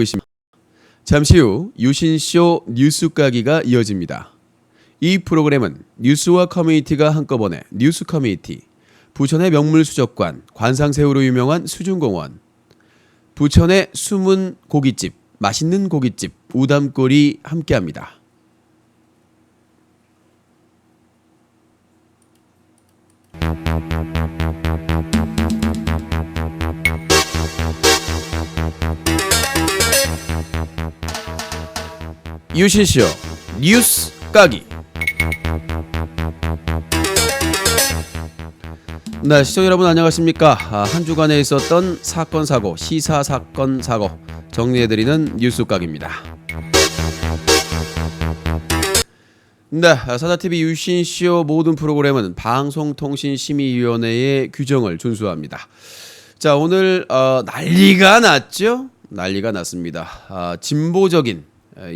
있습니다. 잠시 후 유신쇼 뉴스 까기가 이어집니다. 이 프로그램은 뉴스와 커뮤니티가 한꺼번에 뉴스 커뮤니티, 부천의 명물수족관, 관상새우로 유명한 수중공원, 부천의 숨은 고깃집, 맛있는 고깃집, 우담골이 함께합니다. 유신쇼 뉴스 까기. 네, 시청자 여러분 안녕하십니까. 한 주간에 있었던 사건 사고, 시사 사건 사고 정리해드리는 뉴스 까기입니다. 네, 사자TV 유신쇼 모든 프로그램은 방송통신심의위원회의 규정을 준수합니다. 자, 오늘 난리가 났죠? 난리가 났습니다. 진보적인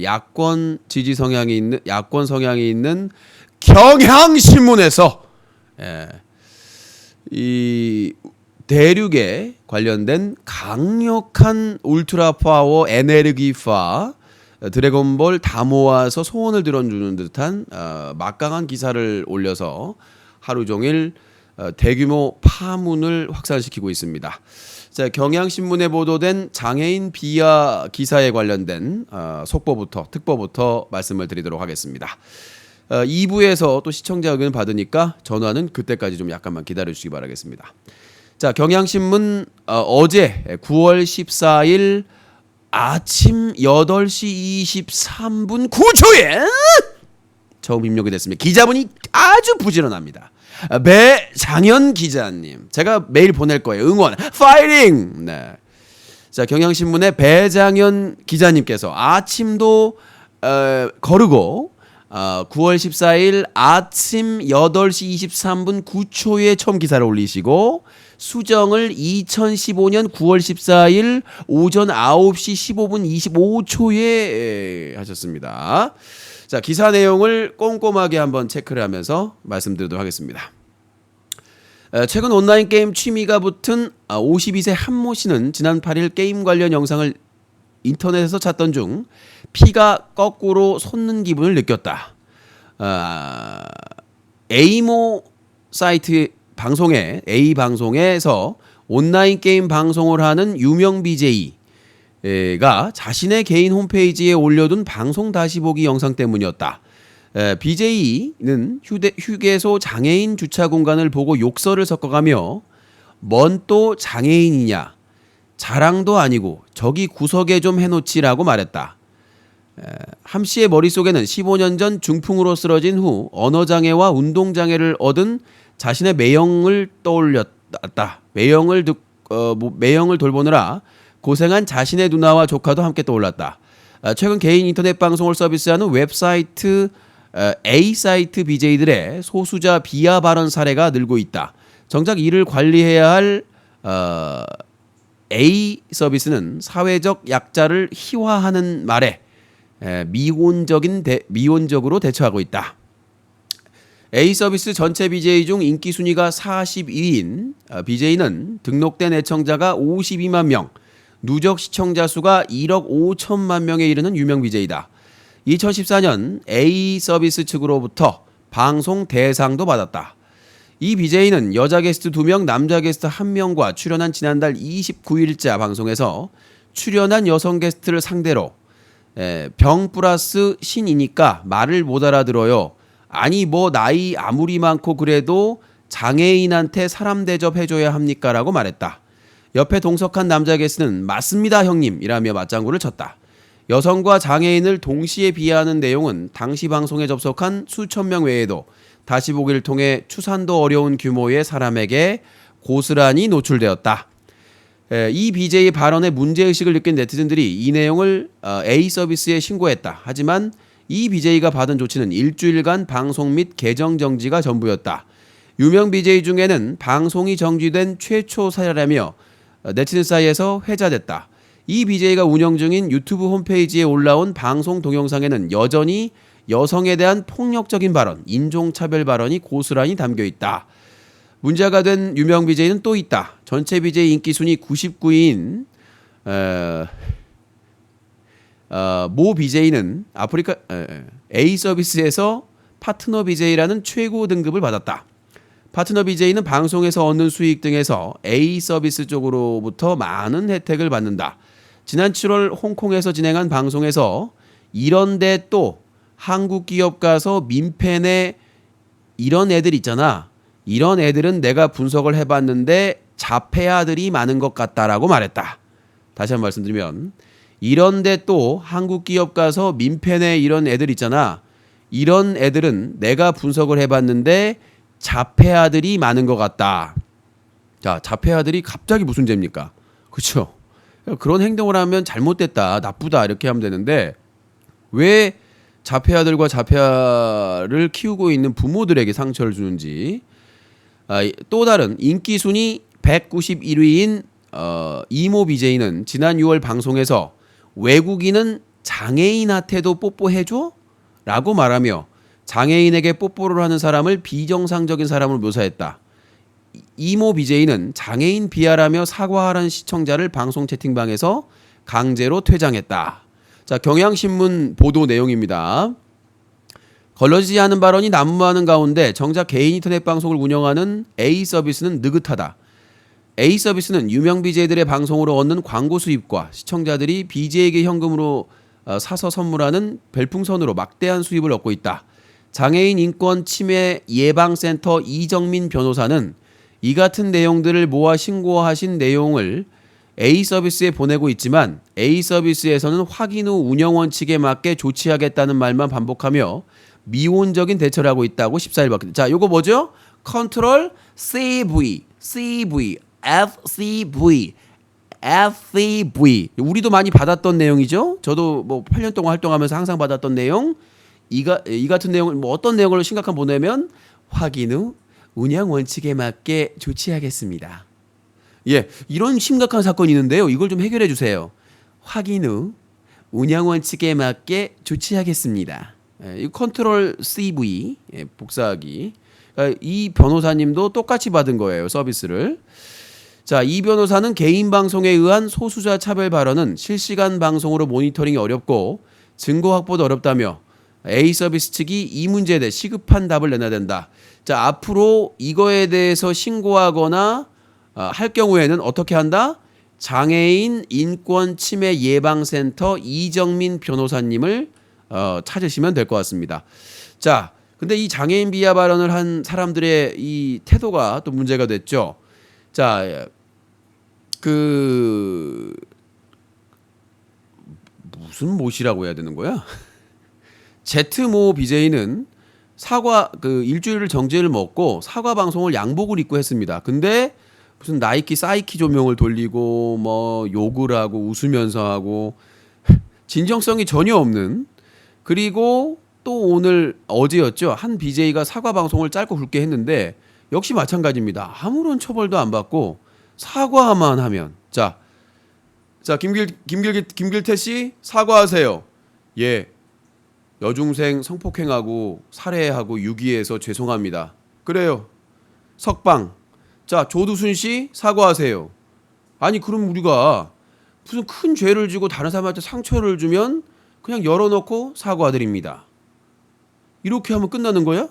야권 지지 성향이 있는, 야권 성향이 있는 경향신문에서 이 대륙에 관련된 강력한 울트라 파워 에너지파 드래곤볼 다 모아서 소원을 들어주는 듯한 막강한 기사를 올려서 하루 종일 대규모 파문을 확산시키고 있습니다. 자, 경향신문에 보도된 장애인 비하 기사에 관련된 속보부터 특보부터 말씀을 드리도록 하겠습니다. 2부에서 또 시청자 의견 받으니까 전화는 그때까지 좀 약간만 기다려주시기 바라겠습니다. 자, 경향신문 어제 9월 14일 아침 8시 23분 9초에 처음 입력이 됐습니다. 기자분이 아주 부지런합니다. 배장현 기자님, 제가 메일 보낼 거예요. 응원, 파이팅. 네. 자, 경향신문의 배장현 기자님께서 아침도 거르고 9월 14일 아침 8시 23분 9초에 처음 기사를 올리시고 수정을 2015년 9월 14일 오전 9시 15분 25초에 하셨습니다. 자, 기사 내용을 꼼꼼하게 한번 체크를 하면서 말씀드리도록 하겠습니다. 최근 온라인 게임 취미가 붙은 52세 한모 씨는 지난 8일 게임 관련 영상을 인터넷에서 찾던 중 피가 거꾸로 솟는 기분을 느꼈다. A모 사이트 방송에 A방송에서 온라인 게임 방송을 하는 유명 BJ가 자신의 개인 홈페이지에 올려둔 방송 다시 보기 영상 때문이었다. BJ는 휴게소 장애인 주차 공간을 보고 욕설을 섞어가며 뭔 또 장애인이냐, 자랑도 아니고 저기 구석에 좀 해놓지라고 말했다. 함 씨의 머릿속에는 15년 전 중풍으로 쓰러진 후 언어장애와 운동장애를 얻은 자신의 매형을 떠올렸다. 매형을 돌보느라 고생한 자신의 누나와 조카도 함께 떠올랐다. 최근 개인 인터넷 방송을 서비스하는 웹사이트 A사이트 BJ들의 소수자 비하 발언 사례가 늘고 있다. 정작 이를 관리해야 할 A 서비스는 사회적 약자를 희화하는 말에 미온적으로 대처하고 있다. A 서비스 전체 BJ 중 인기 순위가 42위인 BJ는 등록된 애청자가 52만 명, 누적 시청자 수가 1억 5천만 명에 이르는 유명 BJ다. 2014년 A 서비스 측으로부터 방송 대상도 받았다. 이 BJ는 여자 게스트 2명, 남자 게스트 1명과 출연한 지난달 29일자 방송에서 출연한 여성 게스트를 상대로 병 플러스 신이니까 말을 못 알아들어요. 아니 뭐 나이 아무리 많고 그래도 장애인한테 사람 대접해줘야 합니까? 라고 말했다. 옆에 동석한 남자 게스트는 맞습니다 형님 이라며 맞장구를 쳤다. 여성과 장애인을 동시에 비하하는 내용은 당시 방송에 접속한 수천 명 외에도 다시 보기를 통해 추산도 어려운 규모의 사람에게 고스란히 노출되었다. 이 BJ 발언에 문제의식을 느낀 네티즌들이 이 내용을 A 서비스에 신고했다. 하지만 이 BJ가 받은 조치는 일주일간 방송 및 계정 정지가 전부였다. 유명 BJ 중에는 방송이 정지된 최초 사례라며 네티즌 사이에서 회자됐다. 이 BJ가 운영 중인 유튜브 홈페이지에 올라온 방송 동영상에는 여전히 여성에 대한 폭력적인 발언, 인종차별 발언이 고스란히 담겨 있다. 문제가 된 유명 BJ는 또 있다. 전체 BJ 인기 순위 99위인 모 BJ는 A 서비스에서 파트너 BJ라는 최고 등급을 받았다. 파트너 BJ는 방송에서 얻는 수익 등에서 A 서비스 쪽으로부터 많은 혜택을 받는다. 지난 7월 홍콩에서 진행한 방송에서 이런데 또 한국 기업 가서 민폐네 이런 애들 있잖아. 이런 애들은 내가 분석을 해봤는데 자폐아들이 많은 것 같다라고 말했다. 다시 한번 말씀드리면 이런데 또 한국 기업 가서 민폐네 이런 애들 있잖아. 이런 애들은 내가 분석을 해봤는데 자폐아들이 많은 것 같다. 자, 자폐아들이 갑자기 무슨 죄입니까? 그렇죠? 그런 행동을 하면 잘못됐다, 나쁘다 이렇게 하면 되는데 왜 자폐아들과 자폐아를 키우고 있는 부모들에게 상처를 주는지. 또 다른 인기 순위 191위인 이모 BJ는 지난 6월 방송에서 외국인은 장애인한테도 뽀뽀해줘? 라고 말하며 장애인에게 뽀뽀를 하는 사람을 비정상적인 사람으로 묘사했다. 이모 BJ는 장애인 비하라며 사과하라는 시청자를 방송 채팅방에서 강제로 퇴장했다. 자, 경향신문 보도 내용입니다. 걸러지지 않은 발언이 난무하는 가운데 정작 개인 인터넷 방송을 운영하는 A 서비스는 느긋하다. A 서비스는 유명 BJ들의 방송으로 얻는 광고 수입과 시청자들이 BJ에게 현금으로 사서 선물하는 별풍선으로 막대한 수입을 얻고 있다. 장애인 인권 침해 예방센터 이정민 변호사는 이 같은 내용들을 모아 신고하신 내용을 A 서비스에 보내고 있지만 A 서비스에서는 확인 후 운영 원칙에 맞게 조치하겠다는 말만 반복하며 미온적인 대처를 하고 있다고 14일 밝혔다. 자, 요거 뭐죠? 컨트롤 CV, FCV. 우리도 많이 받았던 내용이죠. 저도 뭐 8년 동안 활동하면서 항상 받았던 내용. 이 같은 내용을 뭐 어떤 내용을 심각한 보내면 확인 후 운영 원칙에 맞게 조치하겠습니다. 예, 이런 심각한 사건이 있는데요. 이걸 좀 해결해 주세요. 확인 후 운영 원칙에 맞게 조치하겠습니다. 이 컨트롤 CV 복사하기. 그러니까 이 변호사님도 똑같이 받은 거예요, 서비스를. 자, 이 변호사는 개인 방송에 의한 소수자 차별 발언은 실시간 방송으로 모니터링이 어렵고 증거 확보도 어렵다며 A 서비스 측이 이 문제에 대해 시급한 답을 내놔야 된다. 자, 앞으로 이거에 대해서 신고하거나 할 경우에는 어떻게 한다? 장애인 인권 침해 예방센터 이정민 변호사님을 찾으시면 될 것 같습니다. 자, 근데 이 장애인 비하 발언을 한 사람들의 이 태도가 또 문제가 됐죠. 자, 무슨 못이라고 해야 되는 거야? 제트모 BJ는 사과 일주일을 정지를 먹고 사과 방송을 양복을 입고 했습니다. 근데 무슨 나이키 사이키 조명을 돌리고 뭐 욕을 하고 웃으면서 하고 진정성이 전혀 없는. 그리고 또 오늘 어제였죠. 한 BJ가 사과 방송을 짧고 굵게 했는데 역시 마찬가지입니다. 아무런 처벌도 안 받고 사과만 하면 자 김길태 씨 사과하세요. 예. 여중생 성폭행하고 살해하고 유기해서 죄송합니다. 그래요. 석방. 자, 조두순 씨 사과하세요. 아니, 그럼 우리가 무슨 큰 죄를 지고 다른 사람한테 상처를 주면 그냥 열어놓고 사과드립니다. 이렇게 하면 끝나는 거야?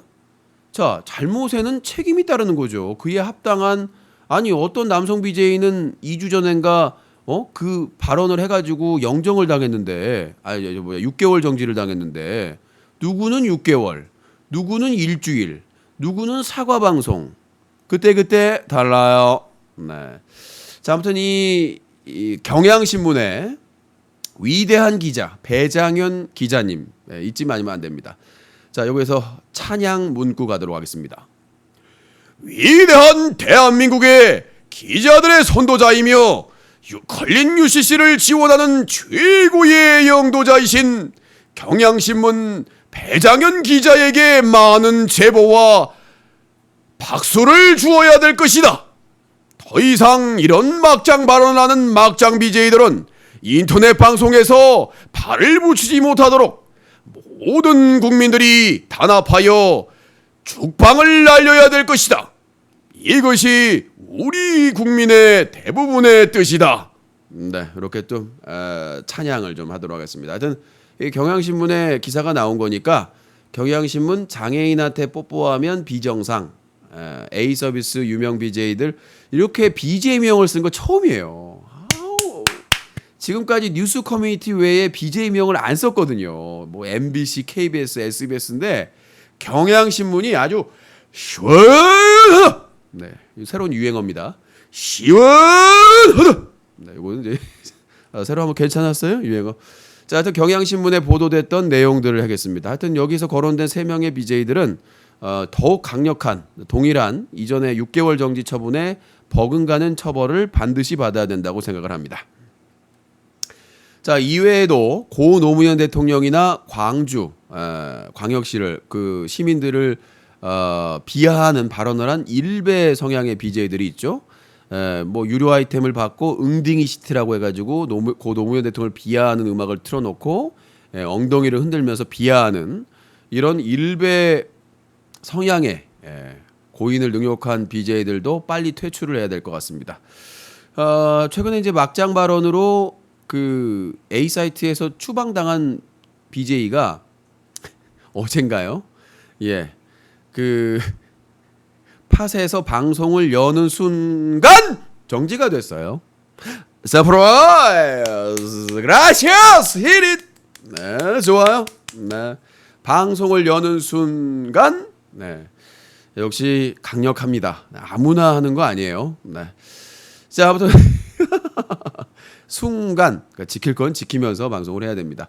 자, 잘못에는 책임이 따르는 거죠. 그에 합당한. 아니, 어떤 남성 BJ는 2주 전인가 그 발언을 해가지고 영정을 당했는데 6개월 정지를 당했는데 누구는 6개월, 누구는 일주일, 누구는 사과 방송. 그때 달라요. 네. 자, 아무튼 이 경향신문의 위대한 기자 배장현 기자님 잊지 마시면 안 됩니다. 자, 여기서 찬양 문구 가도록 하겠습니다. 위대한 대한민국의 기자들의 선도자이며 걸린 UCC를 지원하는 최고의 영도자이신 경향신문 배장현 기자에게 많은 제보와 박수를 주어야 될 것이다. 더 이상 이런 막장 발언하는 막장 BJ들은 인터넷 방송에서 발을 붙이지 못하도록 모든 국민들이 단합하여 죽방을 날려야 될 것이다. 이것이 우리 국민의 대부분의 뜻이다. 네, 이렇게 또 찬양을 좀 하도록 하겠습니다. 하여튼 이 경향신문에 기사가 나온 거니까 경향신문 장애인한테 뽀뽀하면 비정상 A 서비스 유명 BJ들 이렇게 BJ명을 쓴 거 처음이에요. 아우, 지금까지 뉴스 커뮤니티 외에 BJ명을 안 썼거든요. 뭐 MBC, KBS, SBS인데 경향신문이 아주 시원하다. 네, 새로운 유행어입니다. 시원하다. 네, 이거는 이제 새로 한번 괜찮았어요 유행어. 자, 하여튼 경향신문에 보도됐던 내용들을 하겠습니다. 하여튼 여기서 거론된 3명의 BJ들은 더욱 강력한 동일한 이전의 6개월 정지 처분에 버금가는 처벌을 반드시 받아야 된다고 생각을 합니다. 자, 이외에도 고 노무현 대통령이나 광주 광역시를 그 시민들을 비하하는 발언을 한 일베 성향의 BJ들이 있죠. 뭐 유료 아이템을 받고 응딩이 시티라고 해가지고 고 노무현 대통령을 비하하는 음악을 틀어놓고 엉덩이를 흔들면서 비하하는 이런 일베 성향의 고인을 능욕한 BJ들도 빨리 퇴출을 해야 될 것 같습니다. 최근에 이제 막장 발언으로 그 A 사이트에서 추방당한 BJ가 어젠가요? 예, 그 팟에서 방송을 여는 순간 정지가 됐어요. 서프라이즈, 그라시아스, 히릿. 네, 좋아요. 네, 방송을 여는 순간, 네, 역시 강력합니다. 아무나 하는 거 아니에요. 네, 자, 아무튼 순간 그러니까 지킬 건 지키면서 방송을 해야 됩니다.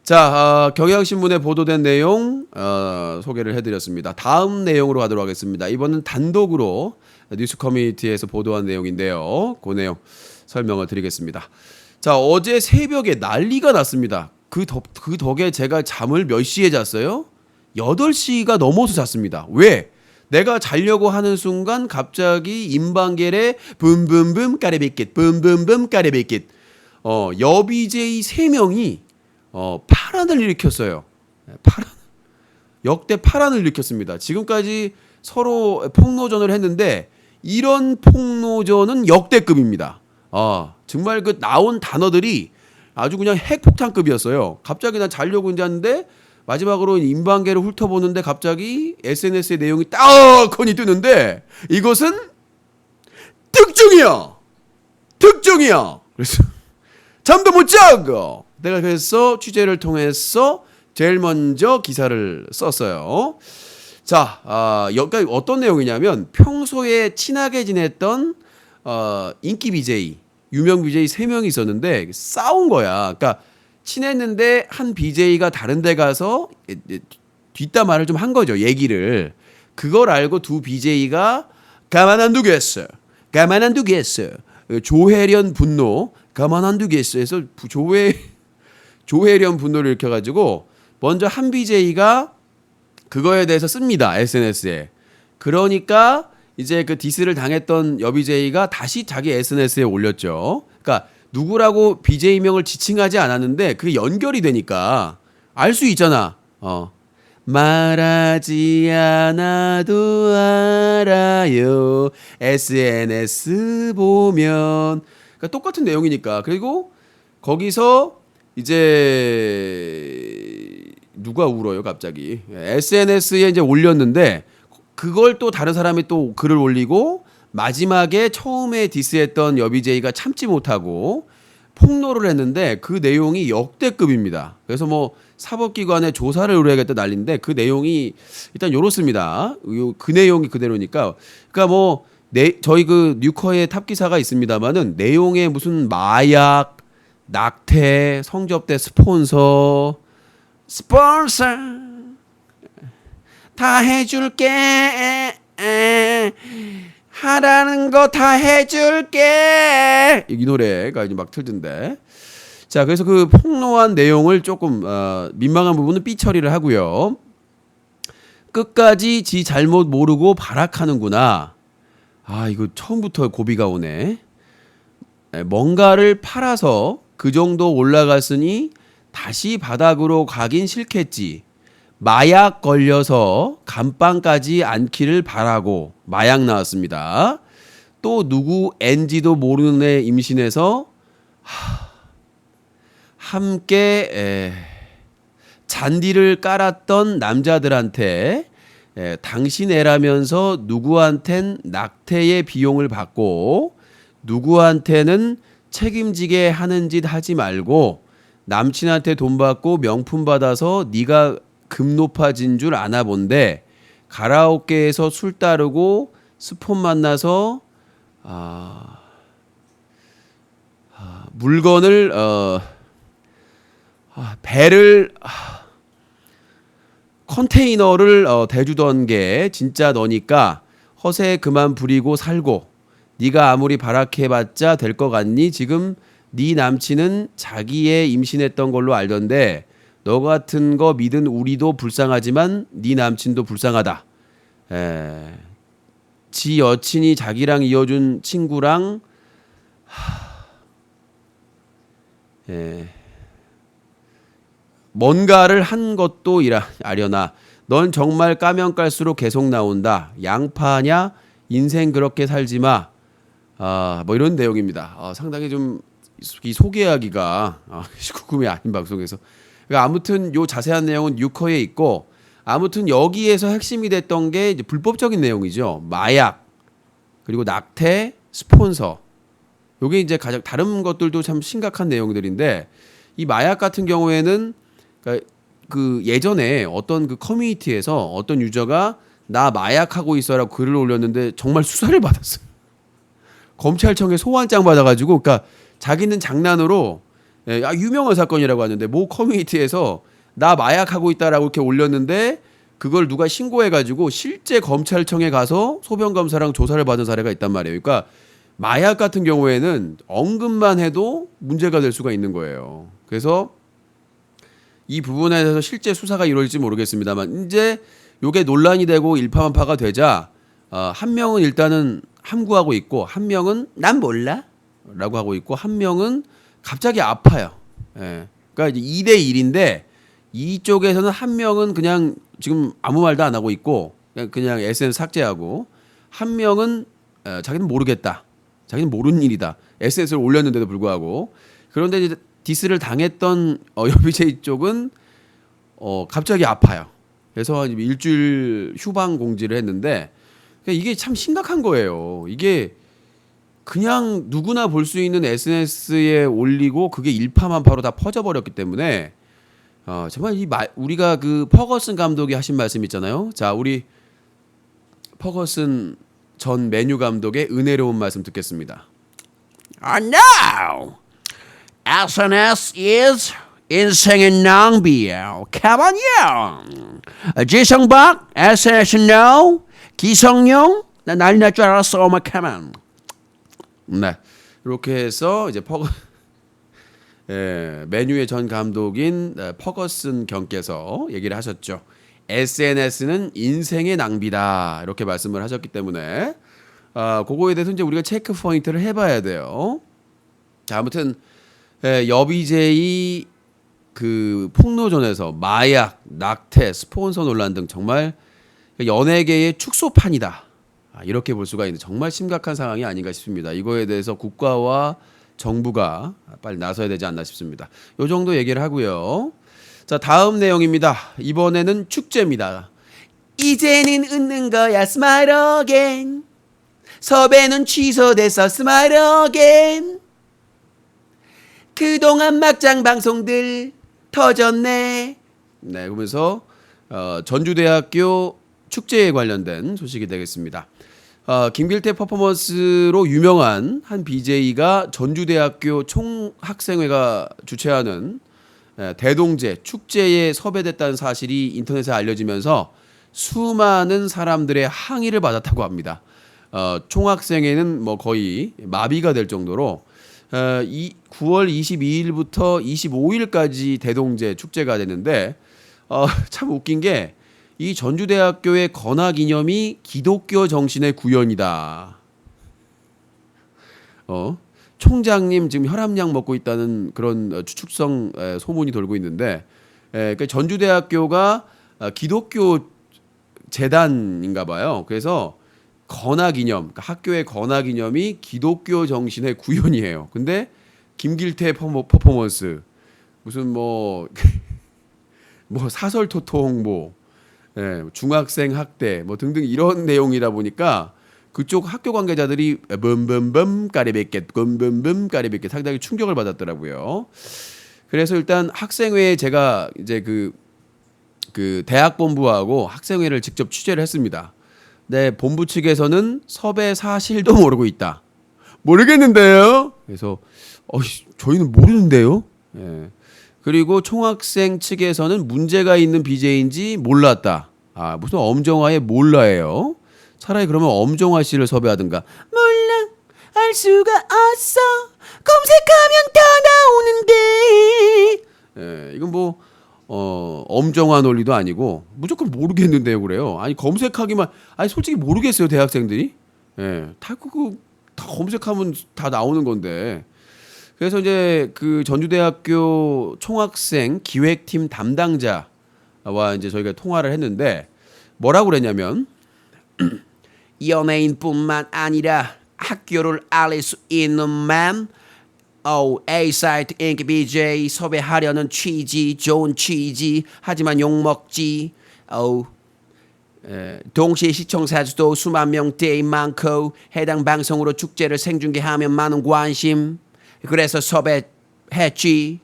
자, 경향신문에 보도된 내용 소개를 해드렸습니다. 다음 내용으로 가도록 하겠습니다. 이번은 단독으로 뉴스 커뮤니티에서 보도한 내용인데요. 그 내용 설명을 드리겠습니다. 자, 어제 새벽에 난리가 났습니다. 그 덕에 제가 잠을 몇 시에 잤어요? 8시가 넘어서 잤습니다. 왜? 내가 자려고 하는 순간 갑자기 임방겔의 붐붐붐 까레비킷 붐붐붐 까레비킷 여비제이 3명이 파란을 일으켰어요. 역대 파란을 일으켰습니다. 지금까지 서로 폭로전을 했는데 이런 폭로전은 역대급입니다. 정말 그 나온 단어들이 아주 그냥 핵폭탄급이었어요. 갑자기 난 자려고 앉았는데 마지막으로 임방계를 훑어보는데 갑자기 SNS의 내용이 딱하니 뜨는데 이것은 특종이야. 그래서 잠도 못 자고 내가 그래서 취재를 통해서 제일 먼저 기사를 썼어요. 자, 여기가 어떤 내용이냐면 평소에 친하게 지냈던 인기 BJ, 유명 BJ 3명이 있었는데 싸운 거야. 그러니까 친했는데 한 BJ가 다른 데 가서 뒷담화를 좀 한 거죠. 얘기를. 그걸 알고 두 BJ가 가만 안 두겠어. 조혜련 분노. 가만 안 두겠어 해서 조혜련 분노를 일으켜가지고 먼저 한 BJ가 그거에 대해서 씁니다. SNS에. 그러니까 이제 그 디스를 당했던 여 BJ가 다시 자기 SNS에 올렸죠. 그러니까 누구라고 BJ명을 지칭하지 않았는데 그게 연결이 되니까 알 수 있잖아. 말하지 않아도 알아요. SNS 보면. 그러니까 똑같은 내용이니까. 그리고 거기서 이제 누가 울어요 갑자기. SNS에 이제 올렸는데 그걸 또 다른 사람이 또 글을 올리고 마지막에 처음에 디스했던 여비제이가 참지 못하고 폭로를 했는데 그 내용이 역대급입니다. 그래서 뭐 사법기관에 조사를 의뢰하겠다 난리인데 그 내용이 일단 요렇습니다. 그 내용이 그대로니까. 그러니까 뭐 저희 그 뉴커에 탑 기사가 있습니다만은 내용에 무슨 마약, 낙태, 성접대 스폰서 다 해줄게. 하라는 거 다 해줄게. 이 노래가 이제 막 틀던데. 자, 그래서 그 폭로한 내용을 조금 민망한 부분은 삐 처리를 하고요. 끝까지 지 잘못 모르고 발악하는구나. 이거 처음부터 고비가 오네. 뭔가를 팔아서 그 정도 올라갔으니 다시 바닥으로 가긴 싫겠지. 마약 걸려서 감방까지 않기를 바라고. 마약 나왔습니다. 또 누구 NG도 모르는 애 임신해서 함께 잔디를 깔았던 남자들한테 당신 애라면서 누구한텐 낙태의 비용을 받고 누구한테는 책임지게 하는 짓 하지 말고 남친한테 돈 받고 명품 받아서 네가 금 높아진 줄 아나 본데 가라오케에서 술 따르고 스폰 만나서 물건을 배를 컨테이너를 대주던 게 진짜 너니까 허세 그만 부리고 살고 네가 아무리 바라케봤자 될 것 같니? 지금 네 남친은 자기애 임신했던 걸로 알던데 너 같은 거 믿은 우리도 불쌍하지만 네 남친도 불쌍하다. 지 여친이 자기랑 이어준 친구랑 뭔가를 한 것도 아려나 넌 정말 까면 깔수록 계속 나온다. 양파냐? 인생 그렇게 살지 마. 뭐 이런 내용입니다. 상당히 좀 이 소개하기가 19금이 아닌 방송에서. 그러니까 아무튼 요 자세한 내용은 뉴커에 있고 아무튼 여기에서 핵심이 됐던 게 이제 불법적인 내용이죠. 마약 그리고 낙태, 스폰서. 요게 이제 가장 다른 것들도 참 심각한 내용들인데 이 마약 같은 경우에는 그러니까 그 예전에 어떤 그 커뮤니티에서 어떤 유저가 나 마약하고 있어라고 글을 올렸는데 정말 수사를 받았어요. 검찰청에 소환장 받아가지고 그러니까 자기는 장난으로 유명한 사건이라고 하는데 모 커뮤니티에서 나 마약하고 있다라고 이렇게 올렸는데 그걸 누가 신고해가지고 실제 검찰청에 가서 소변검사랑 조사를 받은 사례가 있단 말이에요. 그러니까 마약 같은 경우에는 언급만 해도 문제가 될 수가 있는 거예요. 그래서 이 부분에 대해서 실제 수사가 이루어질지 모르겠습니다만 이제 요게 논란이 되고 일파만파가 되자 한 명은 일단은 함구하고 있고 한 명은 난 몰라 라고 하고 있고 한 명은 갑자기 아파요. 그러니까 이제 2대 1인데 이쪽에서는 한 명은 그냥 지금 아무 말도 안 하고 있고 그냥 SNS 삭제하고 한 명은 자기는 모르겠다. 자기는 모르는 일이다. SNS를 올렸는데도 불구하고 그런데 이제 디스를 당했던 여비제이 쪽은 갑자기 아파요. 그래서 일주일 휴방 공지를 했는데 그러니까 이게 참 심각한 거예요. 이게 그냥 누구나 볼 수 있는 SNS에 올리고 그게 일파만파로 다 퍼져버렸기 때문에 정말 우리가 그 퍼거슨 감독이 하신 말씀 있잖아요. 자, 우리 퍼거슨 전 메뉴 감독의 은혜로운 말씀 듣겠습니다. No! SNS is 인생의 낭비야. Come on, you. 지성박, SNS no. 기성용, 나 난리 날 줄 알았어. Oh my, come on. 네, 이렇게 해서 이제 메뉴의 전 감독인 퍼거슨 경께서 얘기를 하셨죠. SNS는 인생의 낭비다 이렇게 말씀을 하셨기 때문에 그거에 대해서 이제 우리가 체크 포인트를 해봐야 돼요. 자, 아무튼 여비제이 그 폭로전에서 마약, 낙태, 스폰서 논란 등 정말 연예계의 축소판이다. 이렇게 볼 수가 있는 정말 심각한 상황이 아닌가 싶습니다. 이거에 대해서 국가와 정부가 빨리 나서야 되지 않나 싶습니다. 이 정도 얘기를 하고요. 자, 다음 내용입니다. 이번에는 축제입니다. 이제는 웃는 거야 스마일 어게인. 섭외는 취소돼서 스마일 어게인. 그동안 막장 방송들 터졌네. 네, 그러면서 전주대학교 축제에 관련된 소식이 되겠습니다. 김길태 퍼포먼스로 유명한 한 BJ가 전주대학교 총학생회가 주최하는 대동제 축제에 섭외됐다는 사실이 인터넷에 알려지면서 수많은 사람들의 항의를 받았다고 합니다. 총학생회는 뭐 거의 마비가 될 정도로 9월 22일부터 25일까지 대동제 축제가 되는데 참 웃긴 게 이 전주대학교의 건화기념이 기독교 정신의 구현이다. 총장님 지금 혈압약 먹고 있다는 그런 추측성 소문이 돌고 있는데 그러니까 전주대학교가 기독교 재단인가 봐요. 그래서 건화기념, 그러니까 학교의 건화기념이 기독교 정신의 구현이에요. 근데 김길태 퍼포먼스, 무슨 뭐 사설 토토 홍보, 예, 중학생 학대 뭐 등등 이런 내용이다 보니까 그쪽 학교 관계자들이 범범범 까리백켓 범범범 까리백켓 상당히 충격을 받았더라고요. 그래서 일단 학생회에 제가 이제 그 대학 본부하고 학생회를 직접 취재를 했습니다. 네, 본부 측에서는 섭외 사실도 모르고 있다. 모르겠는데요. 그래서 저희는 모르는데요. 예. 그리고 총학생 측에서는 문제가 있는 BJ인지 몰랐다. 아, 무슨 엄정화의 몰라예요. 차라리 그러면 엄정화 씨를 섭외하든가. 몰라, 알 수가 없어. 검색하면 다 나오는데. 예, 이건 뭐 엄정화 논리도 아니고 무조건 모르겠는데요, 그래요. 아니 검색하기만, 아니 솔직히 모르겠어요, 대학생들이. 예, 다 검색하면 다 나오는 건데. 그래서 이제 그 전주대학교 총학생 기획팀 담당자와 이제 저희가 통화를 했는데 뭐라고 그랬냐면 연예인뿐만 아니라 학교를 알릴 수 있는 만 A-사이트 인기 BJ 섭외하려는 취지, 좋은 취지, 하지만 욕먹지. 동시에 시청자 수도 수만 명대에 많고 해당 방송으로 축제를 생중계하면 많은 관심. 그래서 섭외했지.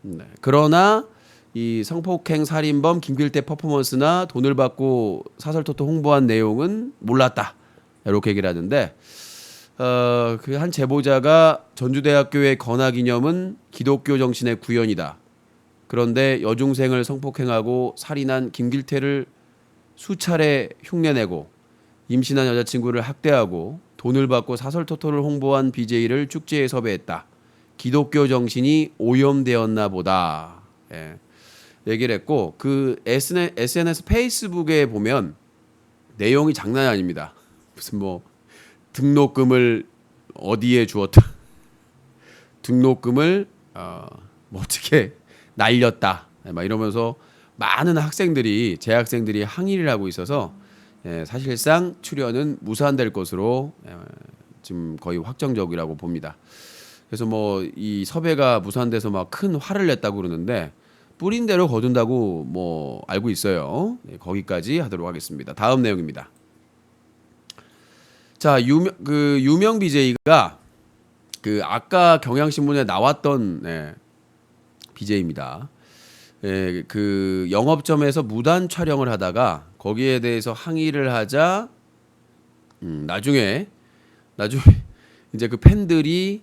네. 그러나 이 성폭행 살인범 김길태 퍼포먼스나 돈을 받고 사설토토 홍보한 내용은 몰랐다. 이렇게 얘기를 하는데 그 한 제보자가 전주대학교의 건화 기념은 기독교 정신의 구현이다. 그런데 여중생을 성폭행하고 살인한 김길태를 수차례 흉내내고 임신한 여자친구를 학대하고 돈을 받고 사설토토를 홍보한 BJ를 축제에 섭외했다. 기독교 정신이 오염되었나 보다. 예. 얘기를 했고 그 SNS 페이스북에 보면 내용이 장난이 아닙니다. 무슨 뭐 등록금을 어디에 주었다. 등록금을 뭐 어떻게 날렸다. 막 이러면서 많은 학생들이 재학생들이 항의를 하고 있어서 사실상 출연은 무산될 것으로 지금 거의 확정적이라고 봅니다. 그래서 뭐 이 섭외가 무산돼서 막 큰 화를 냈다고 그러는데 뿌린 대로 거둔다고 뭐 알고 있어요. 거기까지 하도록 하겠습니다. 다음 내용입니다. 자, 유명 BJ가 그 아까 경향신문에 나왔던 BJ입니다. 그 영업점에서 무단 촬영을 하다가 거기에 대해서 항의를 하자 나중에 이제 그 팬들이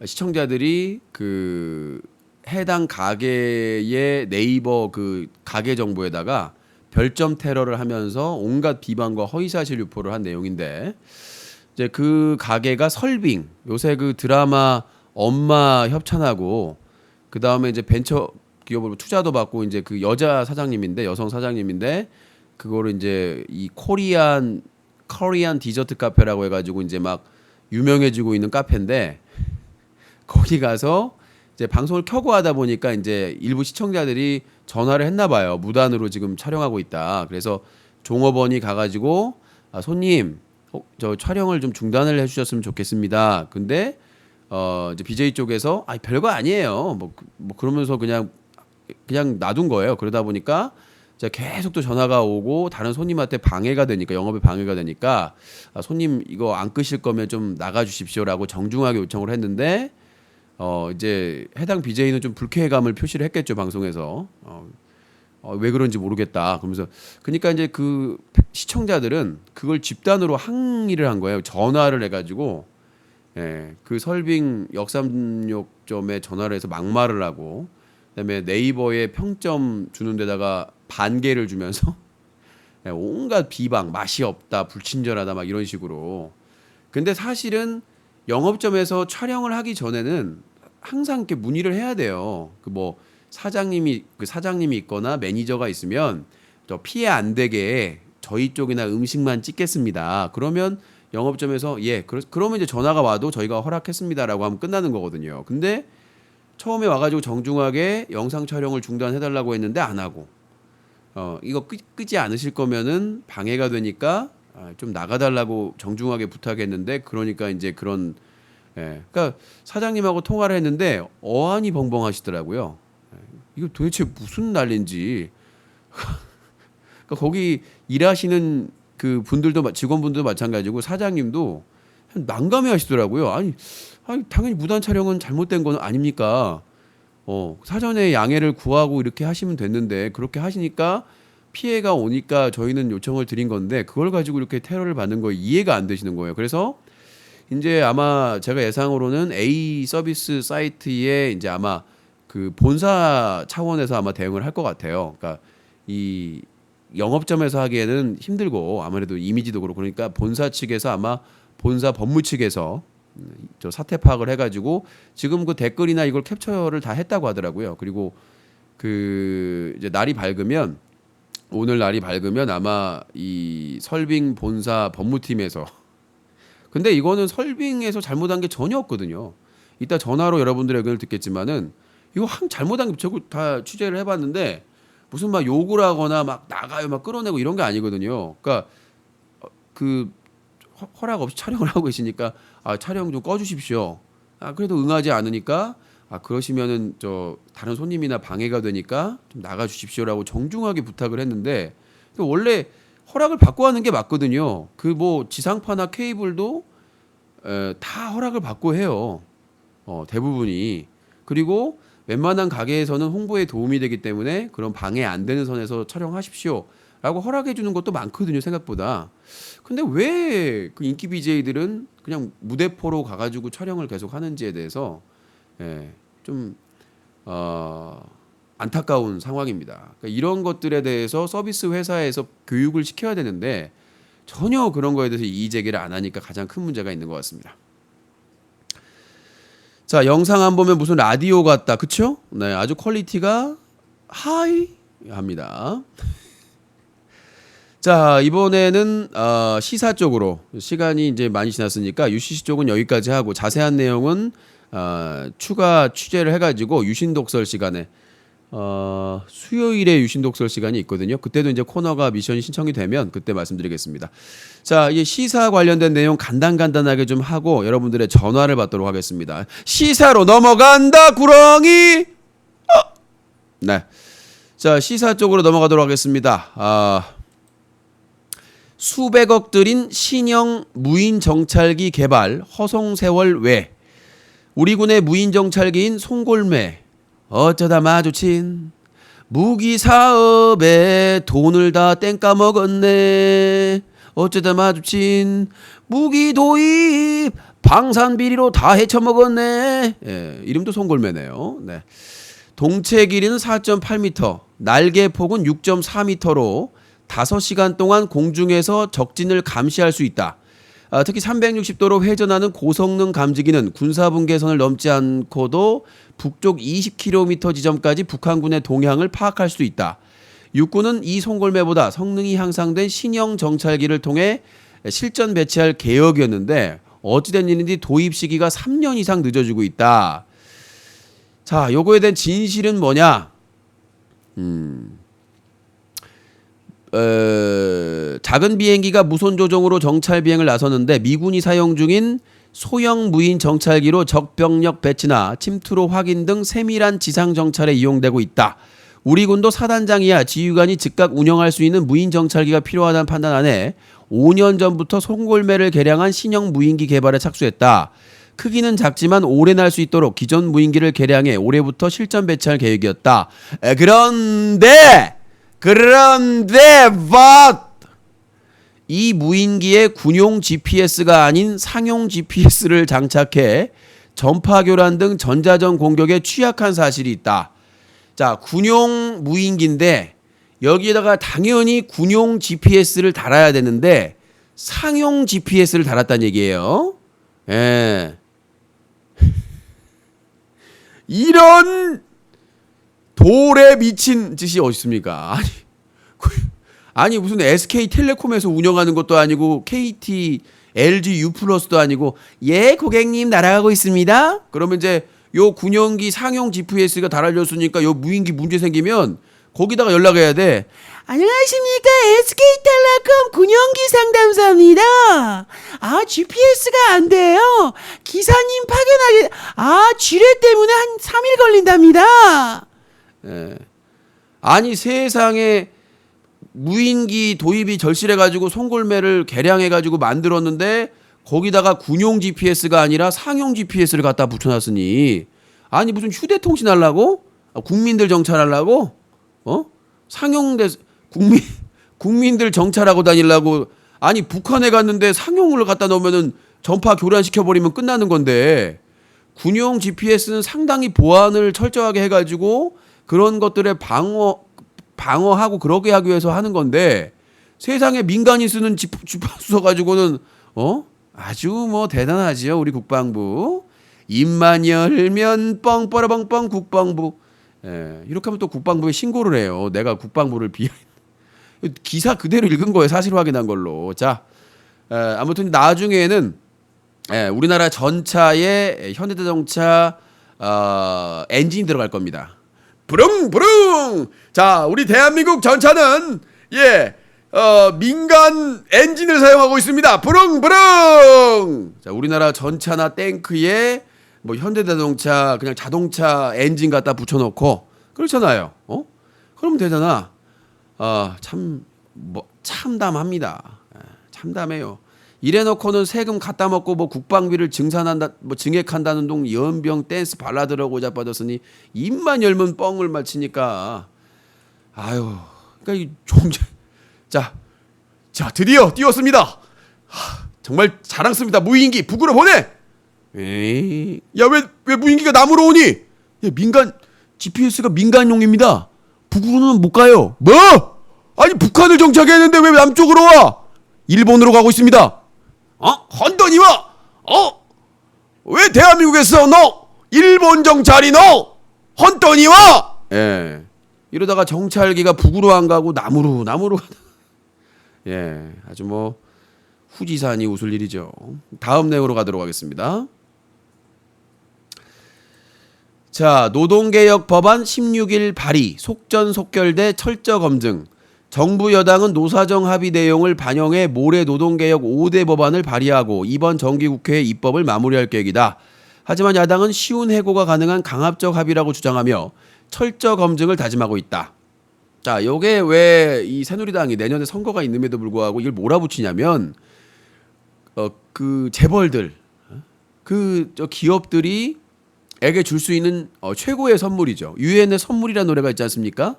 시청자들이 그 해당 가게의 네이버 그 가게 정보에다가 별점 테러를 하면서 온갖 비방과 허위사실 유포를 한 내용인데 이제 그 가게가 설빙 요새 그 드라마 엄마 협찬하고 그 다음에 이제 벤처 기업으로 투자도 받고 이제 그 여성 사장님인데 그거를 이제 이 코리안 디저트 카페라고 해가지고 이제 막 유명해지고 있는 카페인데 거기 가서 이제 방송을 켜고 하다 보니까 이제 일부 시청자들이 전화를 했나 봐요. 무단으로 지금 촬영하고 있다. 그래서 종업원이 가가지고 손님 저 촬영을 좀 중단을 해주셨으면 좋겠습니다. 근데 이제 BJ 쪽에서 별거 아니에요. 뭐 그러면서 그냥 놔둔 거예요. 그러다 보니까 이제 계속 또 전화가 오고 다른 손님한테 방해가 되니까 영업에 방해가 되니까 손님 이거 안 끄실 거면 좀 나가 주십시오라고 정중하게 요청을 했는데 이제 해당 BJ는 좀 불쾌감을 표시를 했겠죠 방송에서 왜 그런지 모르겠다. 그러면서 그러니까 이제 그 시청자들은 그걸 집단으로 항의를 한 거예요. 전화를 해가지고 그 설빙 역삼역점에 전화를 해서 막말을 하고 그다음에 네이버에 평점 주는 데다가 반개를 주면서 온갖 비방, 맛이 없다, 불친절하다 막 이런 식으로. 근데 사실은 영업점에서 촬영을 하기 전에는 항상 이렇게 문의를 해야 돼요. 그 뭐 사장님이 있거나 매니저가 있으면 저 피해 안 되게 저희 쪽이나 음식만 찍겠습니다. 그러면 영업점에서 그러면 이제 전화가 와도 저희가 허락했습니다라고 하면 끝나는 거거든요. 근데 처음에 와가지고 정중하게 영상 촬영을 중단해달라고 했는데 안 하고 이거 끄지 않으실 거면은 방해가 되니까 좀 나가달라고 정중하게 부탁했는데 그러니까 이제 그런 예, 그러니까 사장님하고 통화를 했는데 어안이 벙벙하시더라고요. 예, 이거 도대체 무슨 난리인지. 그러니까 거기 일하시는 그 분들도 직원분들도 마찬가지고 사장님도 난감해하시더라고요. 아니 당연히 무단 촬영은 잘못된 건 아닙니까? 사전에 양해를 구하고 이렇게 하시면 됐는데 그렇게 하시니까 피해가 오니까 저희는 요청을 드린 건데 그걸 가지고 이렇게 테러를 받는 거 이해가 안 되시는 거예요. 그래서 이제 아마 제가 예상으로는 A 서비스 사이트에 이제 아마 그 본사 차원에서 아마 대응을 할 것 같아요. 그러니까 이 영업점에서 하기에는 힘들고 아무래도 이미지도 그렇고 그러니까 본사 측에서 아마 본사 법무 측에서 저 사태 파악을 해가지고 지금 그 댓글이나 이걸 캡처를 다 했다고 하더라고요. 그리고 그 이제 오늘 날이 밝으면 아마 이 설빙 본사 법무팀에서 근데 이거는 설빙에서 잘못한 게 전혀 없거든요. 이따 전화로 여러분들의 의견을 듣겠지만은 이거 잘못한 게 저거 다 취재를 해봤는데 무슨 막 욕을 하거나 막 나가요 막 끌어내고 이런 게 아니거든요. 그러니까 그 허락 없이 촬영을 하고 계시니까 촬영 좀 꺼주십시오. 그래도 응하지 않으니까 그러시면은 저 다른 손님이나 방해가 되니까 좀 나가 주십시오라고 정중하게 부탁을 했는데 원래 허락을 받고 하는 게 맞거든요. 그 뭐 지상파나 케이블도 다 허락을 받고 해요. 대부분이. 그리고 웬만한 가게에서는 홍보에 도움이 되기 때문에 그런 방해 안 되는 선에서 촬영하십시오라고 허락해 주는 것도 많거든요, 생각보다. 근데 왜 그 인기 BJ들은 그냥 무대포로 가가지고 촬영을 계속 하는지에 대해서 좀 안타까운 상황입니다. 그러니까 이런 것들에 대해서 서비스 회사에서 교육을 시켜야 되는데 전혀 그런 거에 대해서 이의 제기를 안 하니까 가장 큰 문제가 있는 것 같습니다. 자, 영상 안 보면 무슨 라디오 같다, 그쵸? 네, 아주 퀄리티가 하이합니다. 자, 이번에는 시사 쪽으로 시간이 이제 많이 지났으니까 UCC 쪽은 여기까지 하고 자세한 내용은 추가 취재를 해가지고 유신독설 시간에 수요일에 유신독설 시간이 있거든요. 그때도 이제 코너가 미션이 신청이 되면 그때 말씀드리겠습니다. 자, 이 시사 관련된 내용 간단하게 좀 하고 여러분들의 전화를 받도록 하겠습니다. 시사로 넘어간다 구렁이. 네, 자 시사 쪽으로 넘어가도록 하겠습니다. 수백억 들인 신형 무인 정찰기 개발 허송세월 외 우리 군의 무인 정찰기인 송골매 어쩌다 마주친 무기 사업에 돈을 다 땡까 먹었네. 어쩌다 마주친 무기 도입 방산 비리로 다 헤쳐 먹었네. 이름도 송골매네요. 네. 동체 길이는 4.8m, 날개 폭은 6.4m로 5시간 동안 공중에서 적진을 감시할 수 있다. 특히 360도로 회전하는 고성능 감지기는 군사분계선을 넘지 않고도 북쪽 20km 지점까지 북한군의 동향을 파악할 수 있다. 육군은 이 송골매보다 성능이 향상된 신형 정찰기를 통해 실전 배치할 계획이었는데 어찌된 일인지 도입 시기가 3년 이상 늦어지고 있다. 자, 요거에 대한 진실은 뭐냐? 작은 비행기가 무선 조종으로 정찰 비행을 나섰는데 미군이 사용 중인 소형 무인 정찰기로 적병력 배치나 침투로 확인 등 세밀한 지상 정찰에 이용되고 있다. 우리 군도 사단장 이하 지휘관이 즉각 운영할 수 있는 무인 정찰기가 필요하다는 판단 안에 5년 전부터 송골매를 개량한 신형 무인기 개발에 착수했다. 크기는 작지만 오래 날 수 있도록 기존 무인기를 개량해 올해부터 실전 배치할 계획이었다. 그런데 이 무인기에 군용 GPS가 아닌 상용 GPS를 장착해 전파 교란 등 전자전 공격에 취약한 사실이 있다. 자, 군용 무인기인데 여기에다가 당연히 군용 GPS를 달아야 되는데 상용 GPS를 달았다는 얘기예요. 이런 돌에 미친 짓이 어디 있습니까? 아니 무슨 SK텔레콤에서 운영하는 것도 아니고 KT, LG U+도 아니고 예 고객님 날아가고 있습니다. 그러면 이제 요 군용기 상용 GPS가 달아졌으니까 요 무인기 문제 생기면 거기다가 연락해야 돼. 안녕하십니까. SK텔레콤 군용기 상담사입니다. GPS가 안 돼요. 기사님 파견하기, 지뢰 때문에 한 3일 걸린답니다. 아니 세상에 무인기 도입이 절실해가지고 송골매를 개량해가지고 만들었는데 거기다가 군용 GPS가 아니라 상용 GPS를 갖다 붙여놨으니 아니 무슨 휴대통신 하려고? 국민들 정찰하려고? 상용대 국민들 정찰하고 다니려고? 아니 북한에 갔는데 상용을 갖다 놓으면은 전파 교란시켜 버리면 끝나는 건데 군용 GPS는 상당히 보안을 철저하게 해가지고 그런 것들에 방어하고 그러게 하기 위해서 하는 건데 세상에 민간이 쓰는 주파수 써가지고는 아주 뭐 대단하지요 우리 국방부. 입만 열면 뻥빠라뻥뻥 국방부. 이렇게 하면 또 국방부에 신고를 해요. 내가 국방부를 기사 그대로 읽은 거예요. 사실 확인한 걸로. 자, 아무튼 나중에는 우리나라 전차에 현대자동차 엔진이 들어갈 겁니다. 부릉부릉. 자, 우리 대한민국 전차는 민간 엔진을 사용하고 있습니다. 부릉부릉. 자, 우리나라 전차나 탱크에 뭐 현대자동차 그냥 자동차 엔진 갖다 붙여놓고 그렇잖아요. 그러면 되잖아. 참담합니다. 참담해요. 이래놓고는 세금 갖다 먹고 뭐 국방비를 증액한다는 동 연병 댄스 발라드라고 자빠졌으니 입만 열면 뻥을 맞히니까 아유. 그러니까 자 드디어 띄웠습니다. 정말 자랑스럽니다. 무인기 북으로 보내. 야 왜 무인기가 남으로 오니? 민간 GPS가 민간용입니다. 북으로는 못 가요. 뭐? 아니 북한을 정착했는데 왜 남쪽으로 와? 일본으로 가고 있습니다. 헌더니 와? 왜 대한민국에서 너 일본 정찰이 너 헌더니 와? 이러다가 정찰기가 북으로 안 가고 남으로 아주 뭐 후지산이 웃을 일이죠. 다음 내용으로 가도록 하겠습니다. 자, 노동개혁 법안 16일 발의, 속전속결돼 철저 검증. 정부 여당은 노사정 합의 내용을 반영해 모레 노동개혁 5대 법안을 발의하고 이번 정기국회에 입법을 마무리할 계획이다. 하지만 야당은 쉬운 해고가 가능한 강압적 합의라고 주장하며 철저 검증을 다짐하고 있다. 자, 요게 왜 이 새누리당이 내년에 선거가 있음에도 불구하고 이걸 몰아붙이냐면 그 재벌들, 기업들이 에게 줄 수 있는 최고의 선물이죠. 유엔의 선물이라는 노래가 있지 않습니까?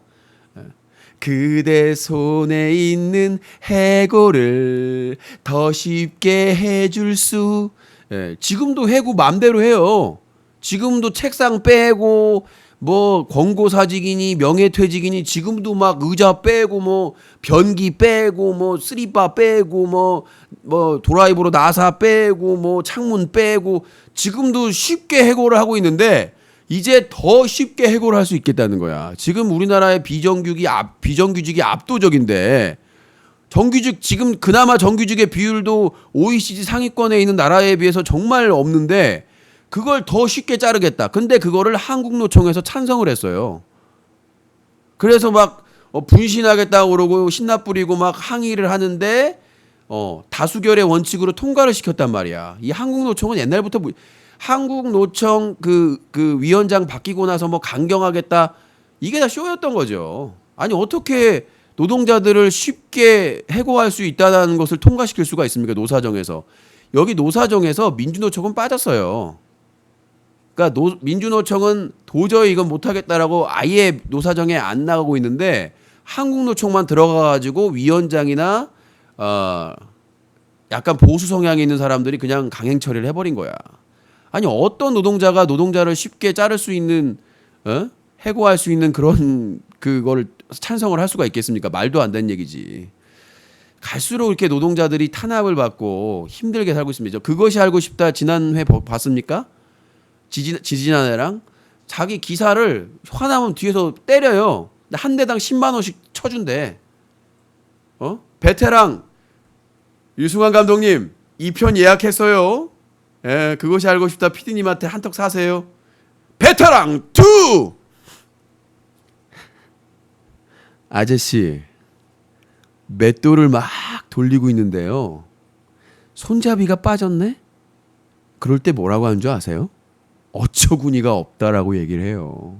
그대 손에 있는 해고를 더 쉽게 해줄 수. 지금도 해고 맘대로 해요. 지금도 책상 빼고 뭐 권고사직이니 명예퇴직이니 지금도 막 의자 빼고 뭐 변기 빼고 뭐 쓰리바 빼고 뭐 드라이브로 나사 빼고 뭐 창문 빼고 지금도 쉽게 해고를 하고 있는데 이제 더 쉽게 해고를 할 수 있겠다는 거야. 지금 우리나라의 비정규직이 압도적인데 정규직 지금 그나마 정규직의 비율도 OECD 상위권에 있는 나라에 비해서 정말 없는데 그걸 더 쉽게 자르겠다. 근데 그거를 한국노총에서 찬성을 했어요. 그래서 막 분신하겠다고 그러고 신나 뿌리고 막 항의를 하는데 다수결의 원칙으로 통과를 시켰단 말이야. 이 한국노총은 옛날부터 한국노총 그 위원장 바뀌고 나서 뭐 강경하겠다 이게 다 쇼였던 거죠. 아니 어떻게 노동자들을 쉽게 해고할 수 있다는 것을 통과시킬 수가 있습니까? 노사정에서. 여기 노사정에서 민주노총은 빠졌어요. 그러니까 민주노총은 도저히 이건 못하겠다라고 아예 노사정에 안 나가고 있는데 한국노총만 들어가가지고 위원장이나 약간 보수 성향이 있는 사람들이 그냥 강행 처리를 해버린 거야. 아니 어떤 노동자가 노동자를 쉽게 자를 수 있는 해고할 수 있는 그런 그거를 찬성을 할 수가 있겠습니까? 말도 안 되는 얘기지. 갈수록 이렇게 노동자들이 탄압을 받고 힘들게 살고 있습니다. 그것이 알고 싶다 지난회 봤습니까? 지지난해랑 자기 기사를 화나면 뒤에서 때려요. 한 대당 10만 원씩 쳐준대. 베테랑 유승환 감독님 2편 예약했어요. 그것이 알고 싶다 PD님한테 한턱 사세요. 베테랑 2. 아저씨, 맷돌을 막 돌리고 있는데요. 손잡이가 빠졌네? 그럴 때 뭐라고 하는 줄 아세요? 어처구니가 없다라고 얘기를 해요.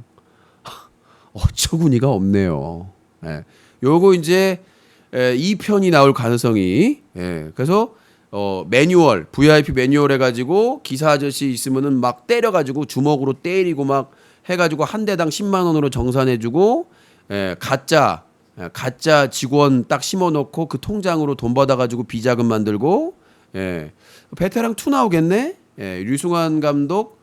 어처구니가 없네요. 예. 요거 이제 2편이 나올 가능성이, 그래서 매뉴얼, VIP 매뉴얼 해가지고 기사 아저씨 있으면은 막 때려가지고 주먹으로 때리고 막 해가지고 한 대당 10만 원으로 정산해주고, 가짜 직원 딱 심어놓고 그 통장으로 돈 받아가지고 비자금 만들고, 베테랑 2 나오겠네. 류승환 감독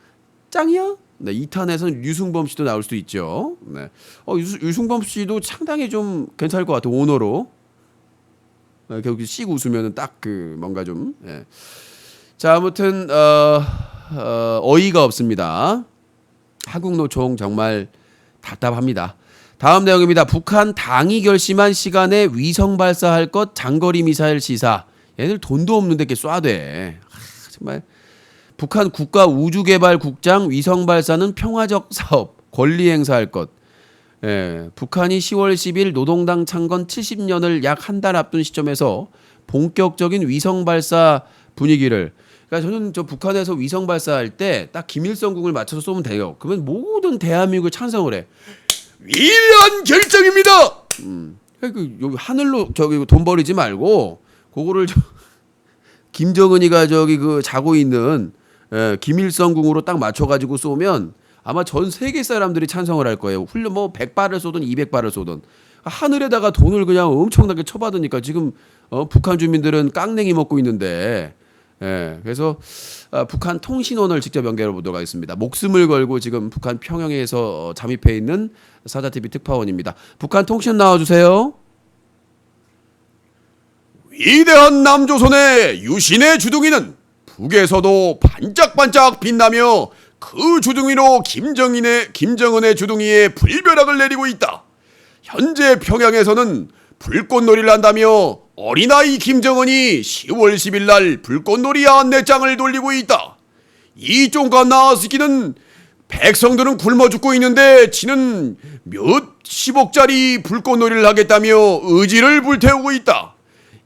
짱이야. 네, 2탄에서는 류승범 씨도 나올 수도 있죠. 네. 류승범 씨도 상당히 좀 괜찮을 것 같아. 오너로. 결국 씩 웃으면은 딱 그 뭔가 좀. 자, 아무튼 어이가 없습니다. 한국노총 정말 답답합니다. 다음 내용입니다. 북한 당이 결심한 시간에 위성 발사할 것 장거리 미사일 시사. 얘들 돈도 없는데 이렇게 쏴대. 정말. 북한 국가우주개발국장 위성 발사는 평화적 사업, 권리 행사할 것. 북한이 10월 10일 노동당 창건 70년을 약 한 달 앞둔 시점에서 본격적인 위성 발사 분위기를. 그러니까 저는 저 북한에서 위성 발사할 때 딱 김일성궁을 맞춰서 쏘면 돼요. 그러면 모든 대한민국을 찬성을 해. 위대한 결정입니다. 여기 하늘로 저기 돈 버리지 말고 그거를 김정은이가 저기 그 자고 있는 김일성궁으로 딱 맞춰가지고 쏘면 아마 전 세계 사람들이 찬성을 할 거예요. 훈련 뭐 100발을 쏘든 200발을 쏘든 하늘에다가 돈을 그냥 엄청나게 쳐받으니까 지금 북한 주민들은 깡냉이 먹고 있는데, 그래서 북한 통신원을 직접 연결해 보도록 하겠습니다. 목숨을 걸고 지금 북한 평양에서 잠입해 있는 사자TV 특파원입니다. 북한 통신 나와주세요. 위대한 남조선의 유신의 주둥이는 북에서도 반짝반짝 빛나며 그 주둥이로 김정은의 주둥이에 불벼락을 내리고 있다. 현재 평양에서는 불꽃놀이를 한다며 어린아이 김정은이 10월 10일 날 불꽃놀이 안내장을 돌리고 있다. 이 쫑까 나스키는 백성들은 굶어 죽고 있는데 지는 몇십억짜리 불꽃놀이를 하겠다며 의지를 불태우고 있다.